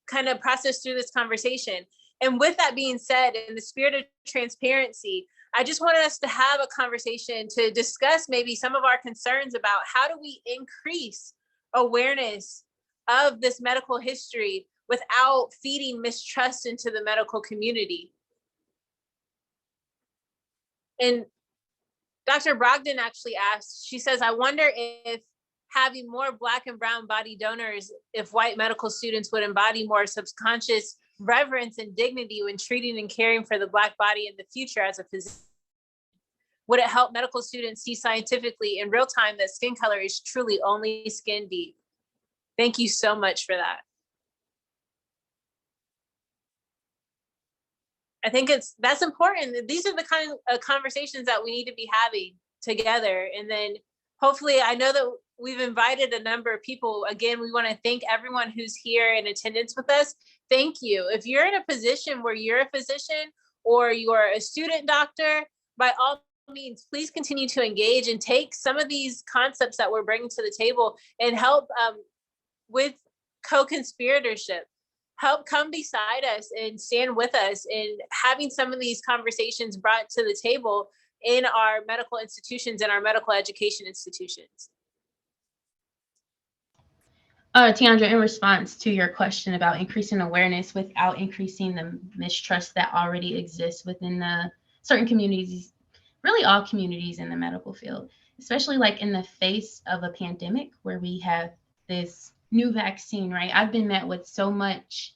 kind of process through this conversation. And with that being said, in the spirit of transparency, I just wanted us to have a conversation to discuss maybe some of our concerns about how do we increase awareness of this medical history without feeding mistrust into the medical community. And Dr. Brogdon actually asked, she says, I wonder if having more Black and brown body donors, if white medical students would embody more subconscious reverence and dignity when treating and caring for the Black body in the future as a physician. Would it help medical students see scientifically in real time that skin color is truly only skin deep? Thank you so much for that. I think that's important. These are the kind of conversations that we need to be having together. And then hopefully, I know that we've invited a number of people. Again, we want to thank everyone who's here in attendance with us. Thank you. If you're in a position where you're a physician or you're a student doctor, by all means, please continue to engage and take some of these concepts that we're bringing to the table and help with co-conspiratorship. Help come beside us and stand with us in having some of these conversations brought to the table in our medical institutions and our medical education institutions. Tiandra, in response to your question about increasing awareness without increasing the mistrust that already exists within the certain communities, really all communities in the medical field, especially like in the face of a pandemic where we have this new vaccine, right? I've been met with so much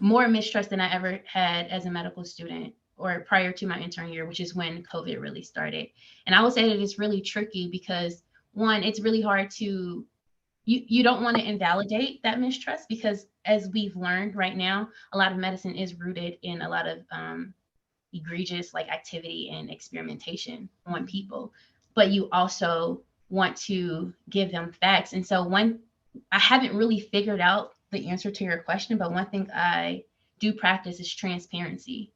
more mistrust than I ever had as a medical student or prior to my intern year, which is when COVID really started. And I would say that it's really tricky because one, it's really hard to, you don't want to invalidate that mistrust because as we've learned right now, a lot of medicine is rooted in a lot of egregious like activity and experimentation on people, but you also want to give them facts. And so I haven't really figured out the answer to your question, but one thing I do practice is transparency.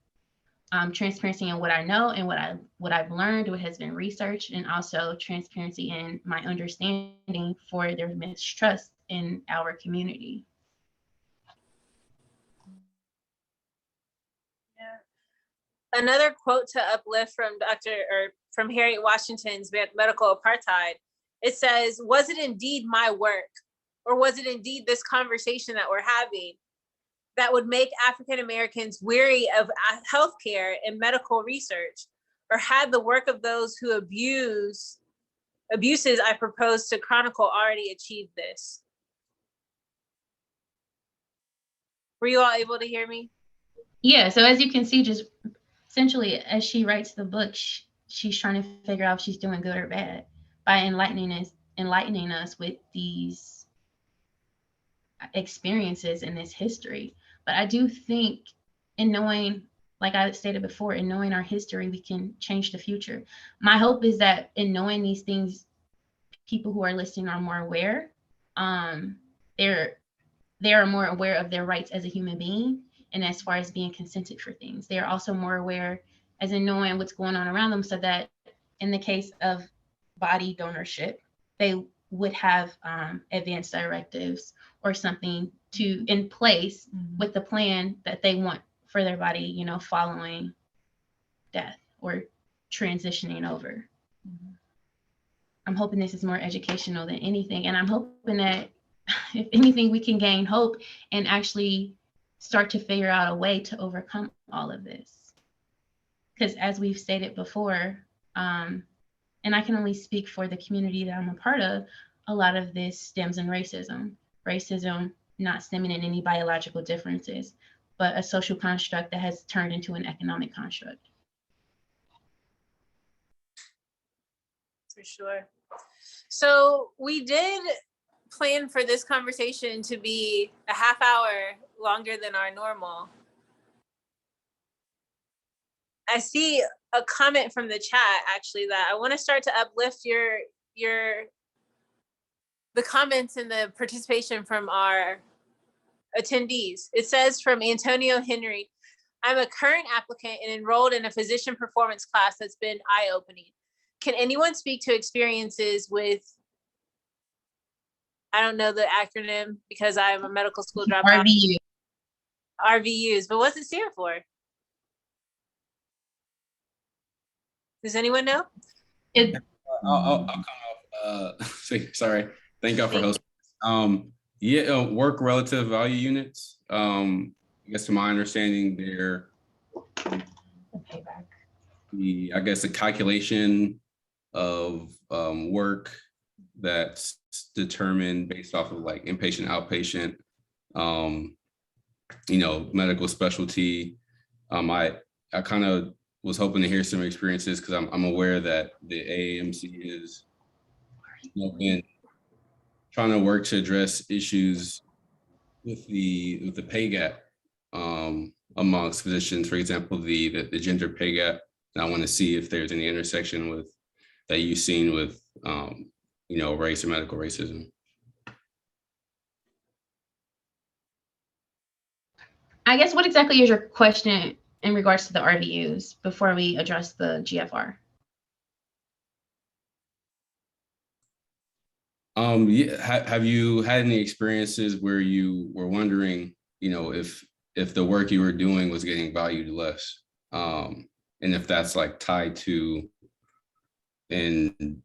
Transparency in what I know and what I've learned, what has been researched, and also transparency in my understanding for their mistrust in our community. Yeah. Another quote to uplift from Harriet Washington's Medical Apartheid. It says, "Was it indeed my work, or was it indeed this conversation that we're having that would make African Americans weary of healthcare and medical research, or had the work of those who abuses I propose to chronicle already achieved this?" Were you all able to hear me? Yeah, so as you can see, just essentially as she writes the book, she's trying to figure out if she's doing good or bad by enlightening us with these experiences in this history. But I do think in knowing, like I stated before, in knowing our history, we can change the future. My hope is that in knowing these things, people who are listening are more aware. They are more aware of their rights as a human being, and as far as being consented for things. They are also more aware as in knowing what's going on around them, so that in the case of body donorship, they would have advanced directives or something in place with the plan that they want for their body, following death or transitioning over. I'm hoping this is more educational than anything. And I'm hoping that if anything, we can gain hope and actually start to figure out a way to overcome all of this. Because as we've stated before, and I can only speak for the community that I'm a part of, a lot of this stems in racism. Racism not stemming in any biological differences, but a social construct that has turned into an economic construct. For sure. So we did plan for this conversation to be a half hour longer than our normal. I see a comment from the chat actually that I want to start to uplift the comments and the participation from our attendees. It says from Antonio Henry, "I'm a current applicant and enrolled in a physician performance class that's been eye-opening. Can anyone speak to experiences with," I don't know the acronym because I'm a medical school dropout. RVUs, but what's it stand for? Does anyone know? I'll come off. Sorry. Thank y'all for hosting. Work relative value units. I guess to my understanding, they're the calculation of work that's determined based off of like inpatient, outpatient, medical specialty. I kind of was hoping to hear some experiences because I'm aware that the AAMC is been trying to work to address issues with the pay gap amongst physicians, for example, the gender pay gap. And I want to see if there's any intersection with that you've seen with, race or medical racism. I guess what exactly is your question in regards to the RVUs before we address the GFR? Have you had any experiences where you were wondering, if the work you were doing was getting valued less, and if that's like tied to an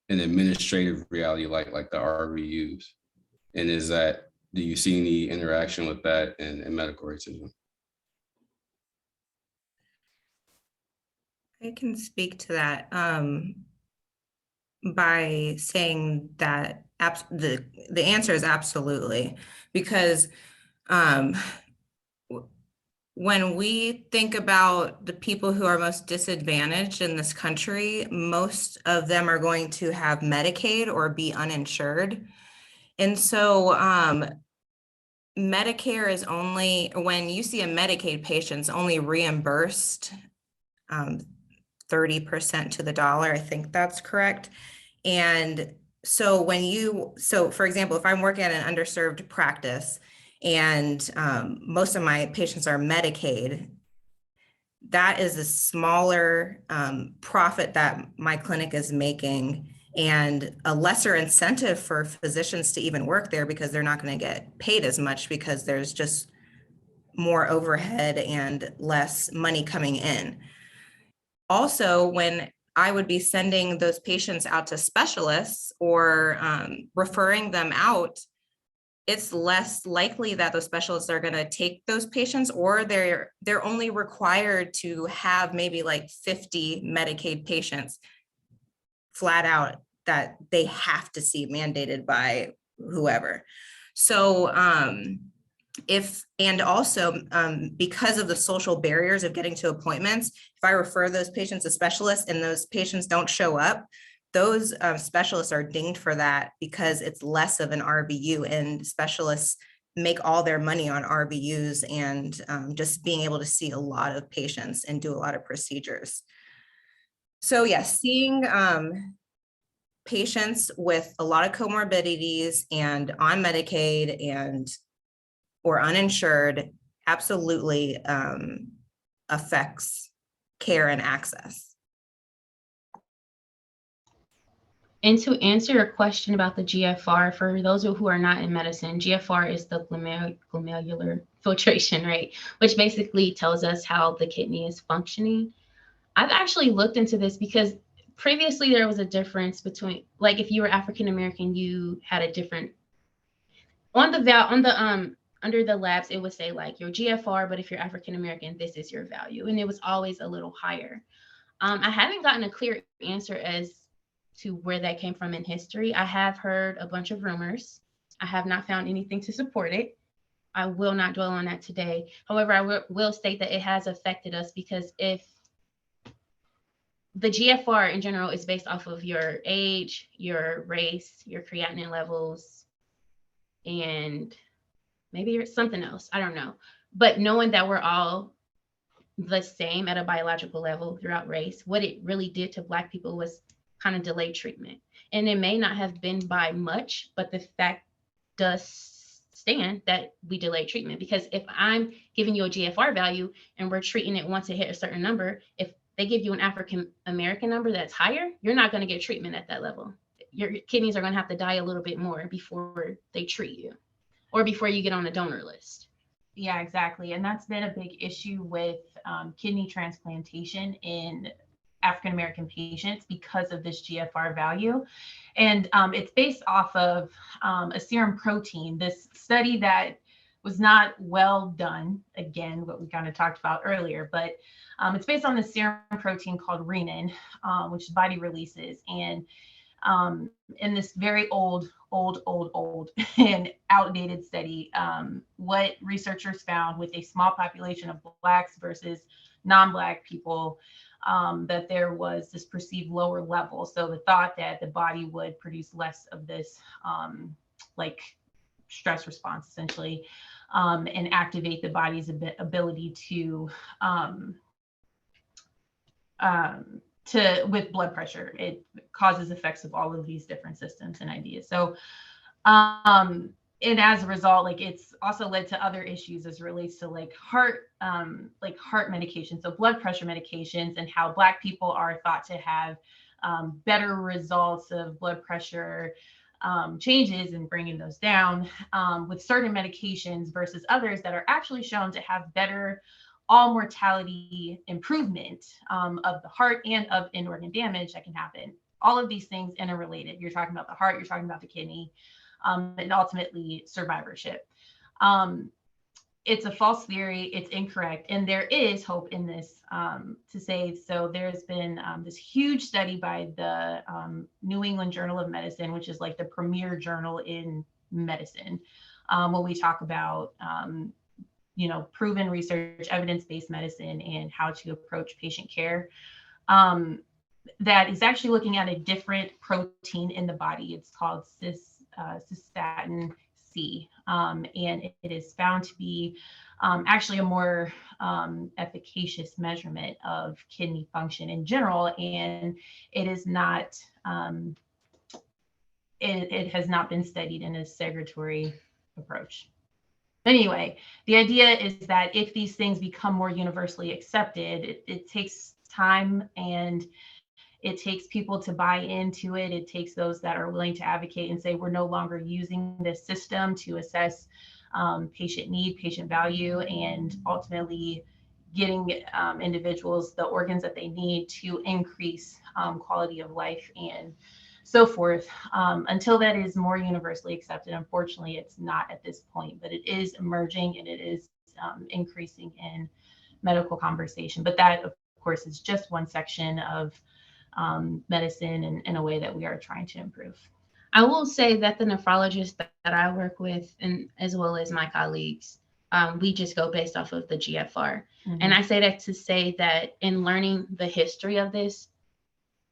administrative reality like the RVUs, and do you see any interaction with that and medical racism? I can speak to that by saying that the answer is absolutely, because when we think about the people who are most disadvantaged in this country, most of them are going to have Medicaid or be uninsured. And so Medicare is only, when you see a Medicaid patient, it's only reimbursed 30% to the dollar. I think that's correct. And so for example, if I'm working at an underserved practice and most of my patients are Medicaid, that is a smaller profit that my clinic is making and a lesser incentive for physicians to even work there because they're not going to get paid as much because there's just more overhead and less money coming in. Also, when I would be sending those patients out to specialists or referring them out, it's less likely that those specialists are going to take those patients, or they're only required to have maybe like 50 Medicaid patients flat out that they have to see, mandated by whoever. So because of the social barriers of getting to appointments, if I refer those patients to specialists and those patients don't show up, those specialists are dinged for that because it's less of an RVU, and specialists make all their money on RVUs and just being able to see a lot of patients and do a lot of procedures. So yes, seeing patients with a lot of comorbidities and on Medicaid or uninsured absolutely affects care and access. And to answer your question about the GFR, for those who are not in medicine, GFR is the glomerular filtration rate, which basically tells us how the kidney is functioning. I've actually looked into this because previously there was a difference between, like, if you were African American, you had a different under the labs, it would say like your GFR, but if you're African American, this is your value, and it was always a little higher. I haven't gotten a clear answer as to where that came from in history. I have heard a bunch of rumors. I have not found anything to support it. I will not dwell on that today. However, I will state that it has affected us because if the GFR in general is based off of your age, your race, your creatinine levels, and maybe something else, I don't know. But knowing that we're all the same at a biological level throughout race, what it really did to Black people was kind of delayed treatment. And it may not have been by much, but the fact does stand that we delayed treatment. Because if I'm giving you a GFR value and we're treating it once it hit a certain number, if they give you an African American number that's higher, you're not going to get treatment at that level. Your kidneys are going to have to die a little bit more before they treat you or before you get on the donor list. Yeah, exactly. And that's been a big issue with kidney transplantation in African American patients because of this GFR value. And it's based off of a serum protein, this study that was not well done, again, what we kind of talked about earlier, but it's based on the serum protein called renin, which the body releases. And in this very old and outdated study, what researchers found with a small population of Blacks versus non-Black people, that there was this perceived lower level. So the thought that the body would produce less of this like stress response essentially. and activate the body's ability with blood pressure. It causes effects of all of these different systems and ideas. So, and as a result, like it's also led to other issues as relates to like heart medications, so blood pressure medications, and how Black people are thought to have better results of blood pressure changes and bringing those down with certain medications versus others that are actually shown to have better all mortality improvement of the heart and of end organ damage that can happen. All of these things interrelated. You're talking about the heart, you're talking about the kidney, and ultimately survivorship. It's a false theory, it's incorrect, and there is hope in this to say. So there's been this huge study by the New England Journal of Medicine, which is like the premier journal in medicine, when we talk about proven research, evidence-based medicine, and how to approach patient care. That is actually looking at a different protein in the body. It's called cystatin C, and it is found to be actually a more efficacious measurement of kidney function in general, and it is not. It has not been studied in a segregatory approach. Anyway, the idea is that if these things become more universally accepted, it takes time and it takes people to buy into it. It takes those that are willing to advocate and say, we're no longer using this system to assess patient need, patient value, and ultimately getting individuals the organs that they need to increase quality of life and so forth. Until that is more universally accepted, unfortunately, it's not at this point, but it is emerging and it is increasing in medical conversation. But that, of course, is just one section of medicine and in a way that we are trying to improve. I will say that the nephrologists that I work with, and as well as my colleagues, we just go based off of the GFR. Mm-hmm. And I say that to say that in learning the history of this,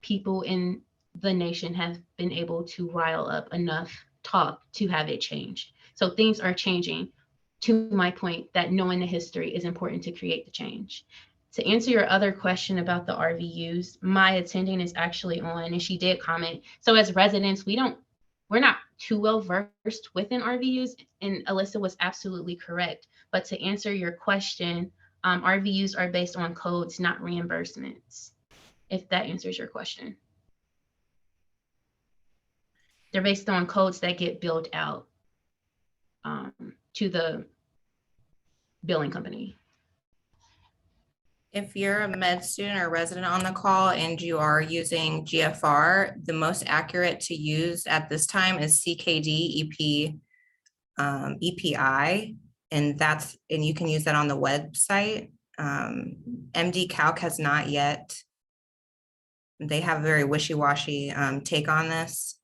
people in the nation have been able to rile up enough talk to have it change. So things are changing, to my point that knowing the history is important to create the change. To answer your other question about the RVUs, my attending is actually on, and she did comment. So as residents, we're not too well versed within RVUs, and Alyssa was absolutely correct. But to answer your question, RVUs are based on codes, not reimbursements, if that answers your question. They're based on codes that get billed out to the billing company. If you're a med student or resident on the call and you are using GFR, the most accurate to use at this time is CKD EPI, and you can use that on the website. MD Calc has not yet. They have a very wishy-washy take on this,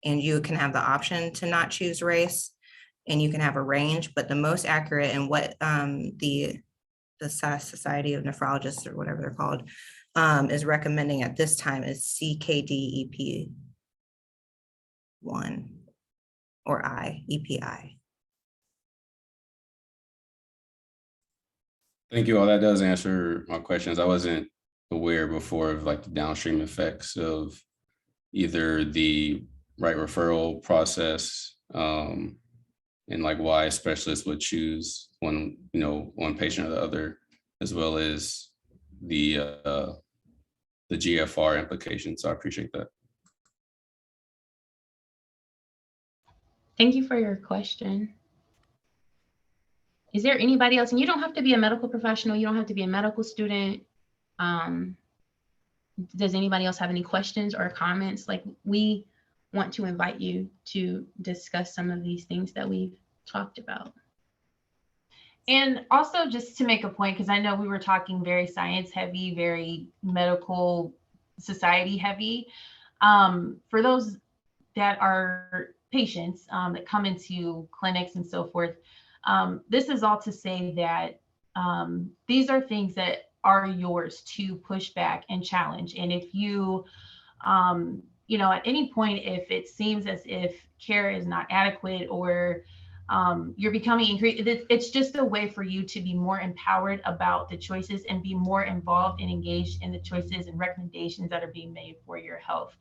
and you can have the option to not choose race, and you can have a range, but the most accurate and what the Society of Nephrologists or whatever they're called is recommending at this time is CKD EP1 or EPI. Thank you all. That does answer my questions. I wasn't aware before of like the downstream effects of either the right referral process and like why specialists would choose one patient or the other, as well as the GFR implications. So I appreciate that. Thank you for your question. Is there anybody else? And you don't have to be a medical professional. You don't have to be a medical student. Does anybody else have any questions or comments? Like, we want to invite you to discuss some of these things that we've talked about. And also just to make a point, because I know we were talking very science heavy, very medical society heavy. For those that are patients that come into clinics and so forth, this is all to say that these are things that are yours to push back and challenge. And if you, at any point, if it seems as if care is not adequate or you're becoming increased. It's just a way for you to be more empowered about the choices and be more involved and engaged in the choices and recommendations that are being made for your health.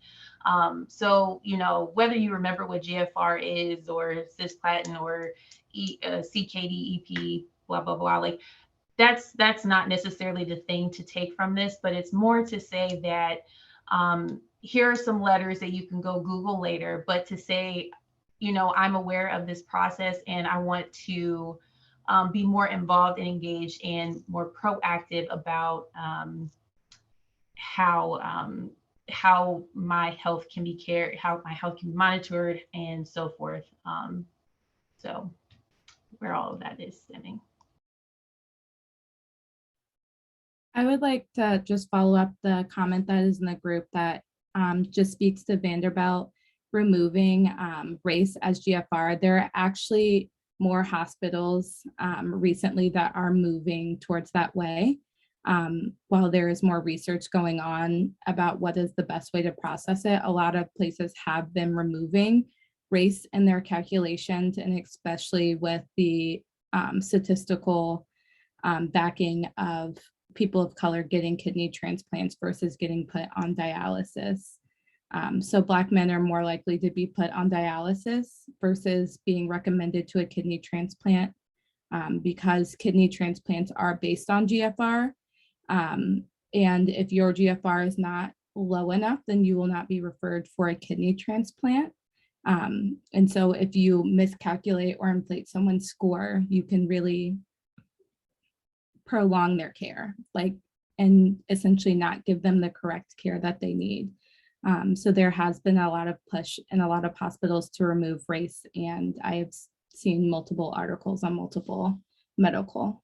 So, you know, whether you remember what GFR is or cisplatin or CKD, EP, blah, blah, blah, like that's not necessarily the thing to take from this, but it's more to say that here are some letters that you can go Google later, but to say, you know, I'm aware of this process and I want to be more involved and engaged and more proactive about how my health can be cared, how my health can be monitored and so forth. So where all of that is stemming. I would like to just follow up the comment that is in the group that just speaks to Vanderbilt removing race as GFR. There are actually more hospitals recently that are moving towards that way. While there is more research going on about what is the best way to process it, a lot of places have been removing race in their calculations, and especially with the statistical backing of people of color getting kidney transplants versus getting put on dialysis. So Black men are more likely to be put on dialysis versus being recommended to a kidney transplant because kidney transplants are based on GFR. And if your GFR is not low enough, then you will not be referred for a kidney transplant. And so if you miscalculate or inflate someone's score, you can really prolong their care, like, and essentially not give them the correct care that they need. So there has been a lot of push in a lot of hospitals to remove race, and I have seen multiple articles on multiple medical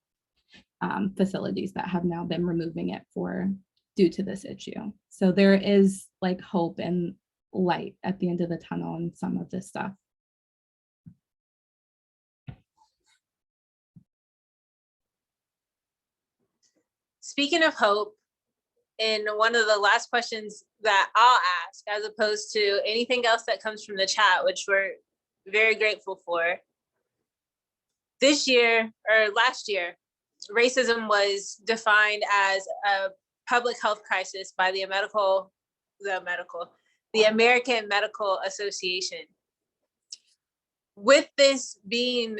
facilities that have now been removing it due to this issue. So there is like hope and light at the end of the tunnel on some of this stuff. Speaking of hope, and one of the last questions that I'll ask, as opposed to anything else that comes from the chat, which we're very grateful for. This year, or last year, racism was defined as a public health crisis by the American Medical Association. With this being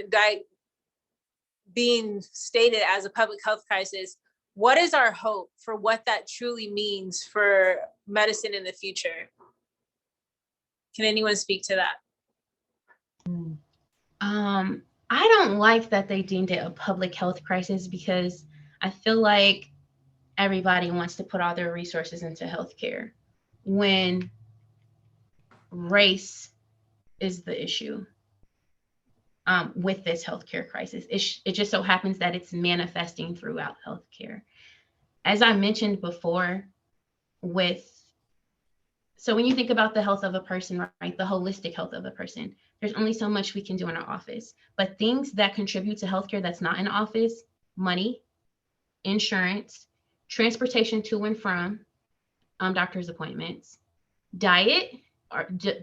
stated as a public health crisis, what is our hope for what that truly means for medicine in the future? Can anyone speak to that? I don't like that they deemed it a public health crisis because I feel like everybody wants to put all their resources into healthcare when race is the issue with this healthcare crisis. It just so happens that it's manifesting throughout healthcare. As I mentioned before, so when you think about the health of a person, right, the holistic health of a person, there's only so much we can do in our office. But things that contribute to healthcare that's not in office, money, insurance, transportation to and from doctor's appointments, diet,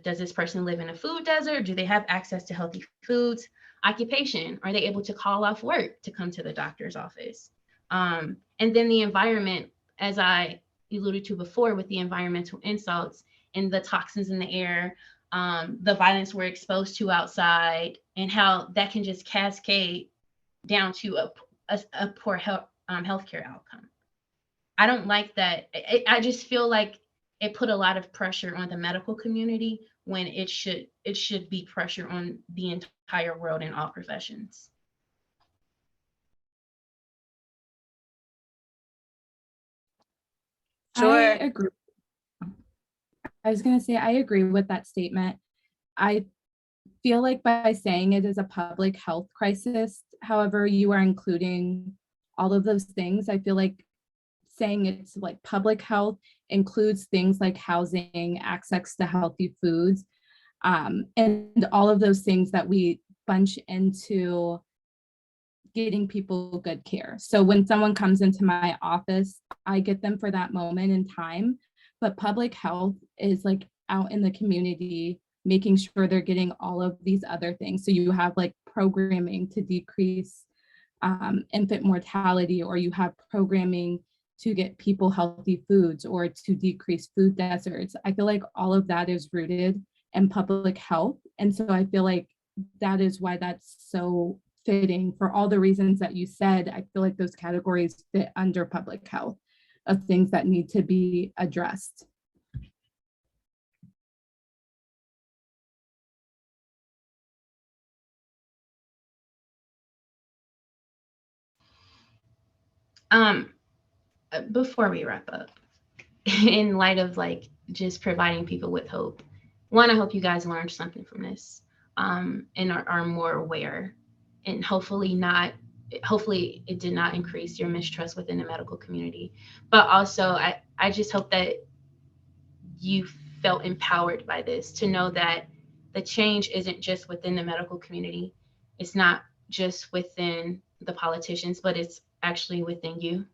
does this person live in a food desert? Do they have access to healthy foods? Occupation, are they able to call off work to come to the doctor's office? And then the environment, as I alluded to before, with the environmental insults and the toxins in the air, the violence we're exposed to outside, and how that can just cascade down to a poor healthcare outcome. I don't like that. I just feel like it put a lot of pressure on the medical community when it should be pressure on the entire world in all professions. Sure. I agree. I was going to say, I agree with that statement. I feel like by saying it is a public health crisis, however, you are including all of those things. I feel like saying it's like public health includes things like housing, access to healthy foods, and all of those things that we bunch into getting people good care. So when someone comes into my office, I get them for that moment in time, but public health is like out in the community making sure they're getting all of these other things. So you have like programming to decrease infant mortality, or you have programming to get people healthy foods or to decrease food deserts. I feel like all of that is rooted in public health. And so I feel like that is why that's so fitting. For all the reasons that you said, I feel like those categories fit under public health of things that need to be addressed. Before we wrap up, in light of like just providing people with hope, one, I hope you guys learned something from this, and are more aware, and hopefully it did not increase your mistrust within the medical community. But also, I just hope that you felt empowered by this to know that the change isn't just within the medical community. It's not just within the politicians, but it's actually within you.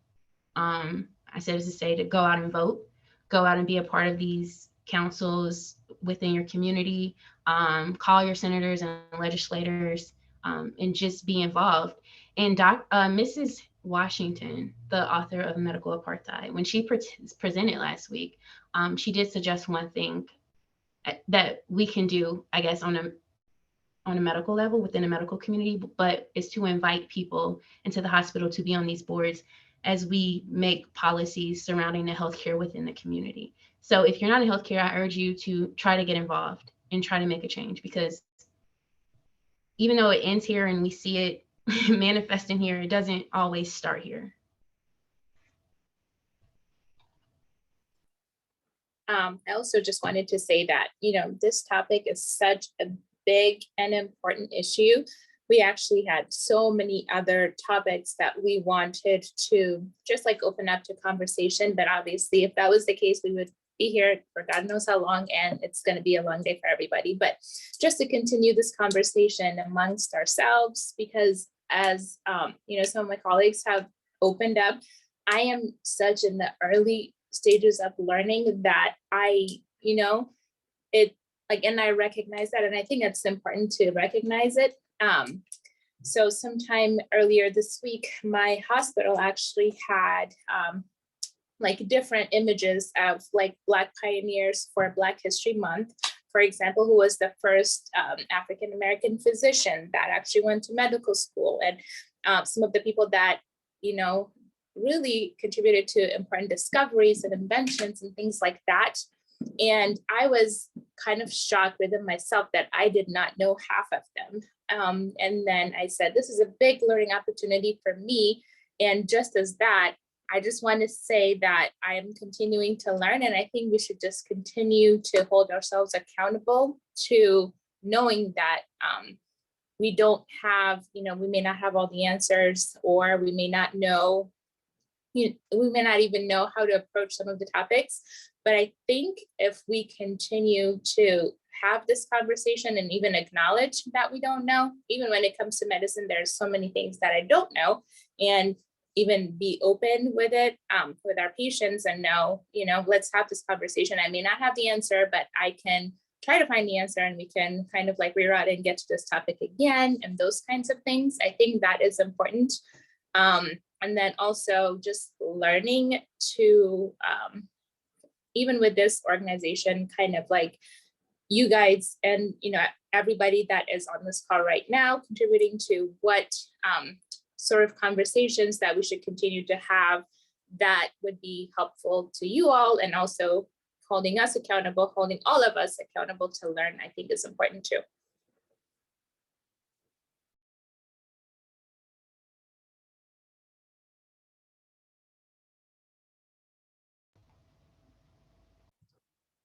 I said as to say to go out and vote, go out and be a part of these councils within your community, call your senators and legislators, and just be involved. And Mrs. Washington, the author of Medical Apartheid, when she presented last week, she did suggest one thing that we can do, I guess, on a medical level within a medical community, but is to invite people into the hospital to be on these boards as we make policies surrounding the healthcare within the community. So if you're not in healthcare, I urge you to try to get involved and try to make a change, because even though it ends here and we see it manifesting here, it doesn't always start here. I also just wanted to say that, this topic is such a big and important issue. We actually had so many other topics that we wanted to just like open up to conversation. But obviously, if that was the case, we would be here for God knows how long, and it's going to be a long day for everybody. But just to continue this conversation amongst ourselves, because as some of my colleagues have opened up, I am such in the early stages of learning that and I recognize that, and I think it's important to recognize it. So sometime earlier this week, my hospital actually had like different images of like Black pioneers for Black History Month, for example, who was the first African-American physician that actually went to medical school, and some of the people that, really contributed to important discoveries and inventions and things like that. And I was kind of shocked within myself that I did not know half of them. And then I said, this is a big learning opportunity for me. And just as that, I just want to say that I am continuing to learn. And I think we should just continue to hold ourselves accountable to knowing that we don't have, we may not have all the answers, or we may not know, we may not even know how to approach some of the topics. But I think if we continue to have this conversation and even acknowledge that we don't know, even when it comes to medicine, there's so many things that I don't know, and even be open with it with our patients and know, let's have this conversation. I may not have the answer, but I can try to find the answer, and we can kind of like reroute and get to this topic again, and those kinds of things. I think that is important. And then also just learning to, even with this organization, kind of like you guys and, everybody that is on this call right now, contributing to what sort of conversations that we should continue to have that would be helpful to you all, and also holding us accountable, holding all of us accountable to learn, I think is important too.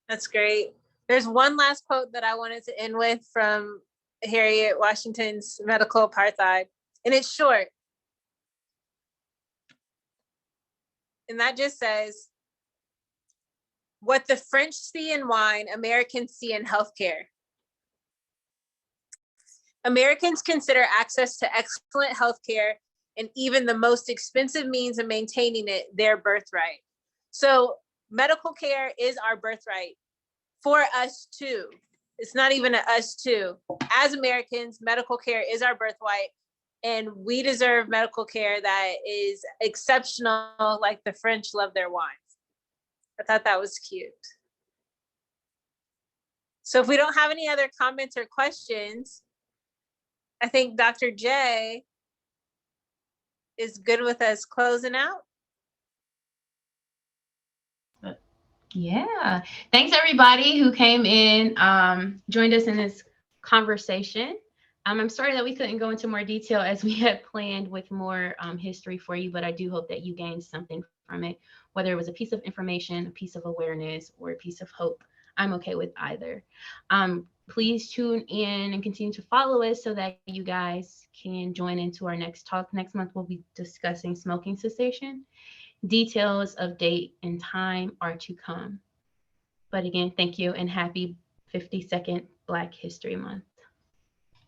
That's great. There's one last quote that I wanted to end with from Harriet Washington's Medical Apartheid, and it's short. And that just says, what the French see in wine, Americans see in healthcare. Americans consider access to excellent healthcare and even the most expensive means of maintaining it their birthright. So medical care is our birthright for us too. It's not even a us too. As Americans, medical care is our birthright, and we deserve medical care that is exceptional, like the French love their wines. I thought that was cute. So if we don't have any other comments or questions, I think Dr. J is good with us closing out. Yeah. Thanks everybody who came in, joined us in this conversation. I'm sorry that we couldn't go into more detail as we had planned with more history for you, but I do hope that you gained something from it, whether it was a piece of information, a piece of awareness, or a piece of hope. I'm okay with either. Please tune in and continue to follow us so that you guys can join into our next talk. Next month, we'll be discussing smoking cessation. Details of date and time are to come. But again, thank you and happy 52nd Black History Month.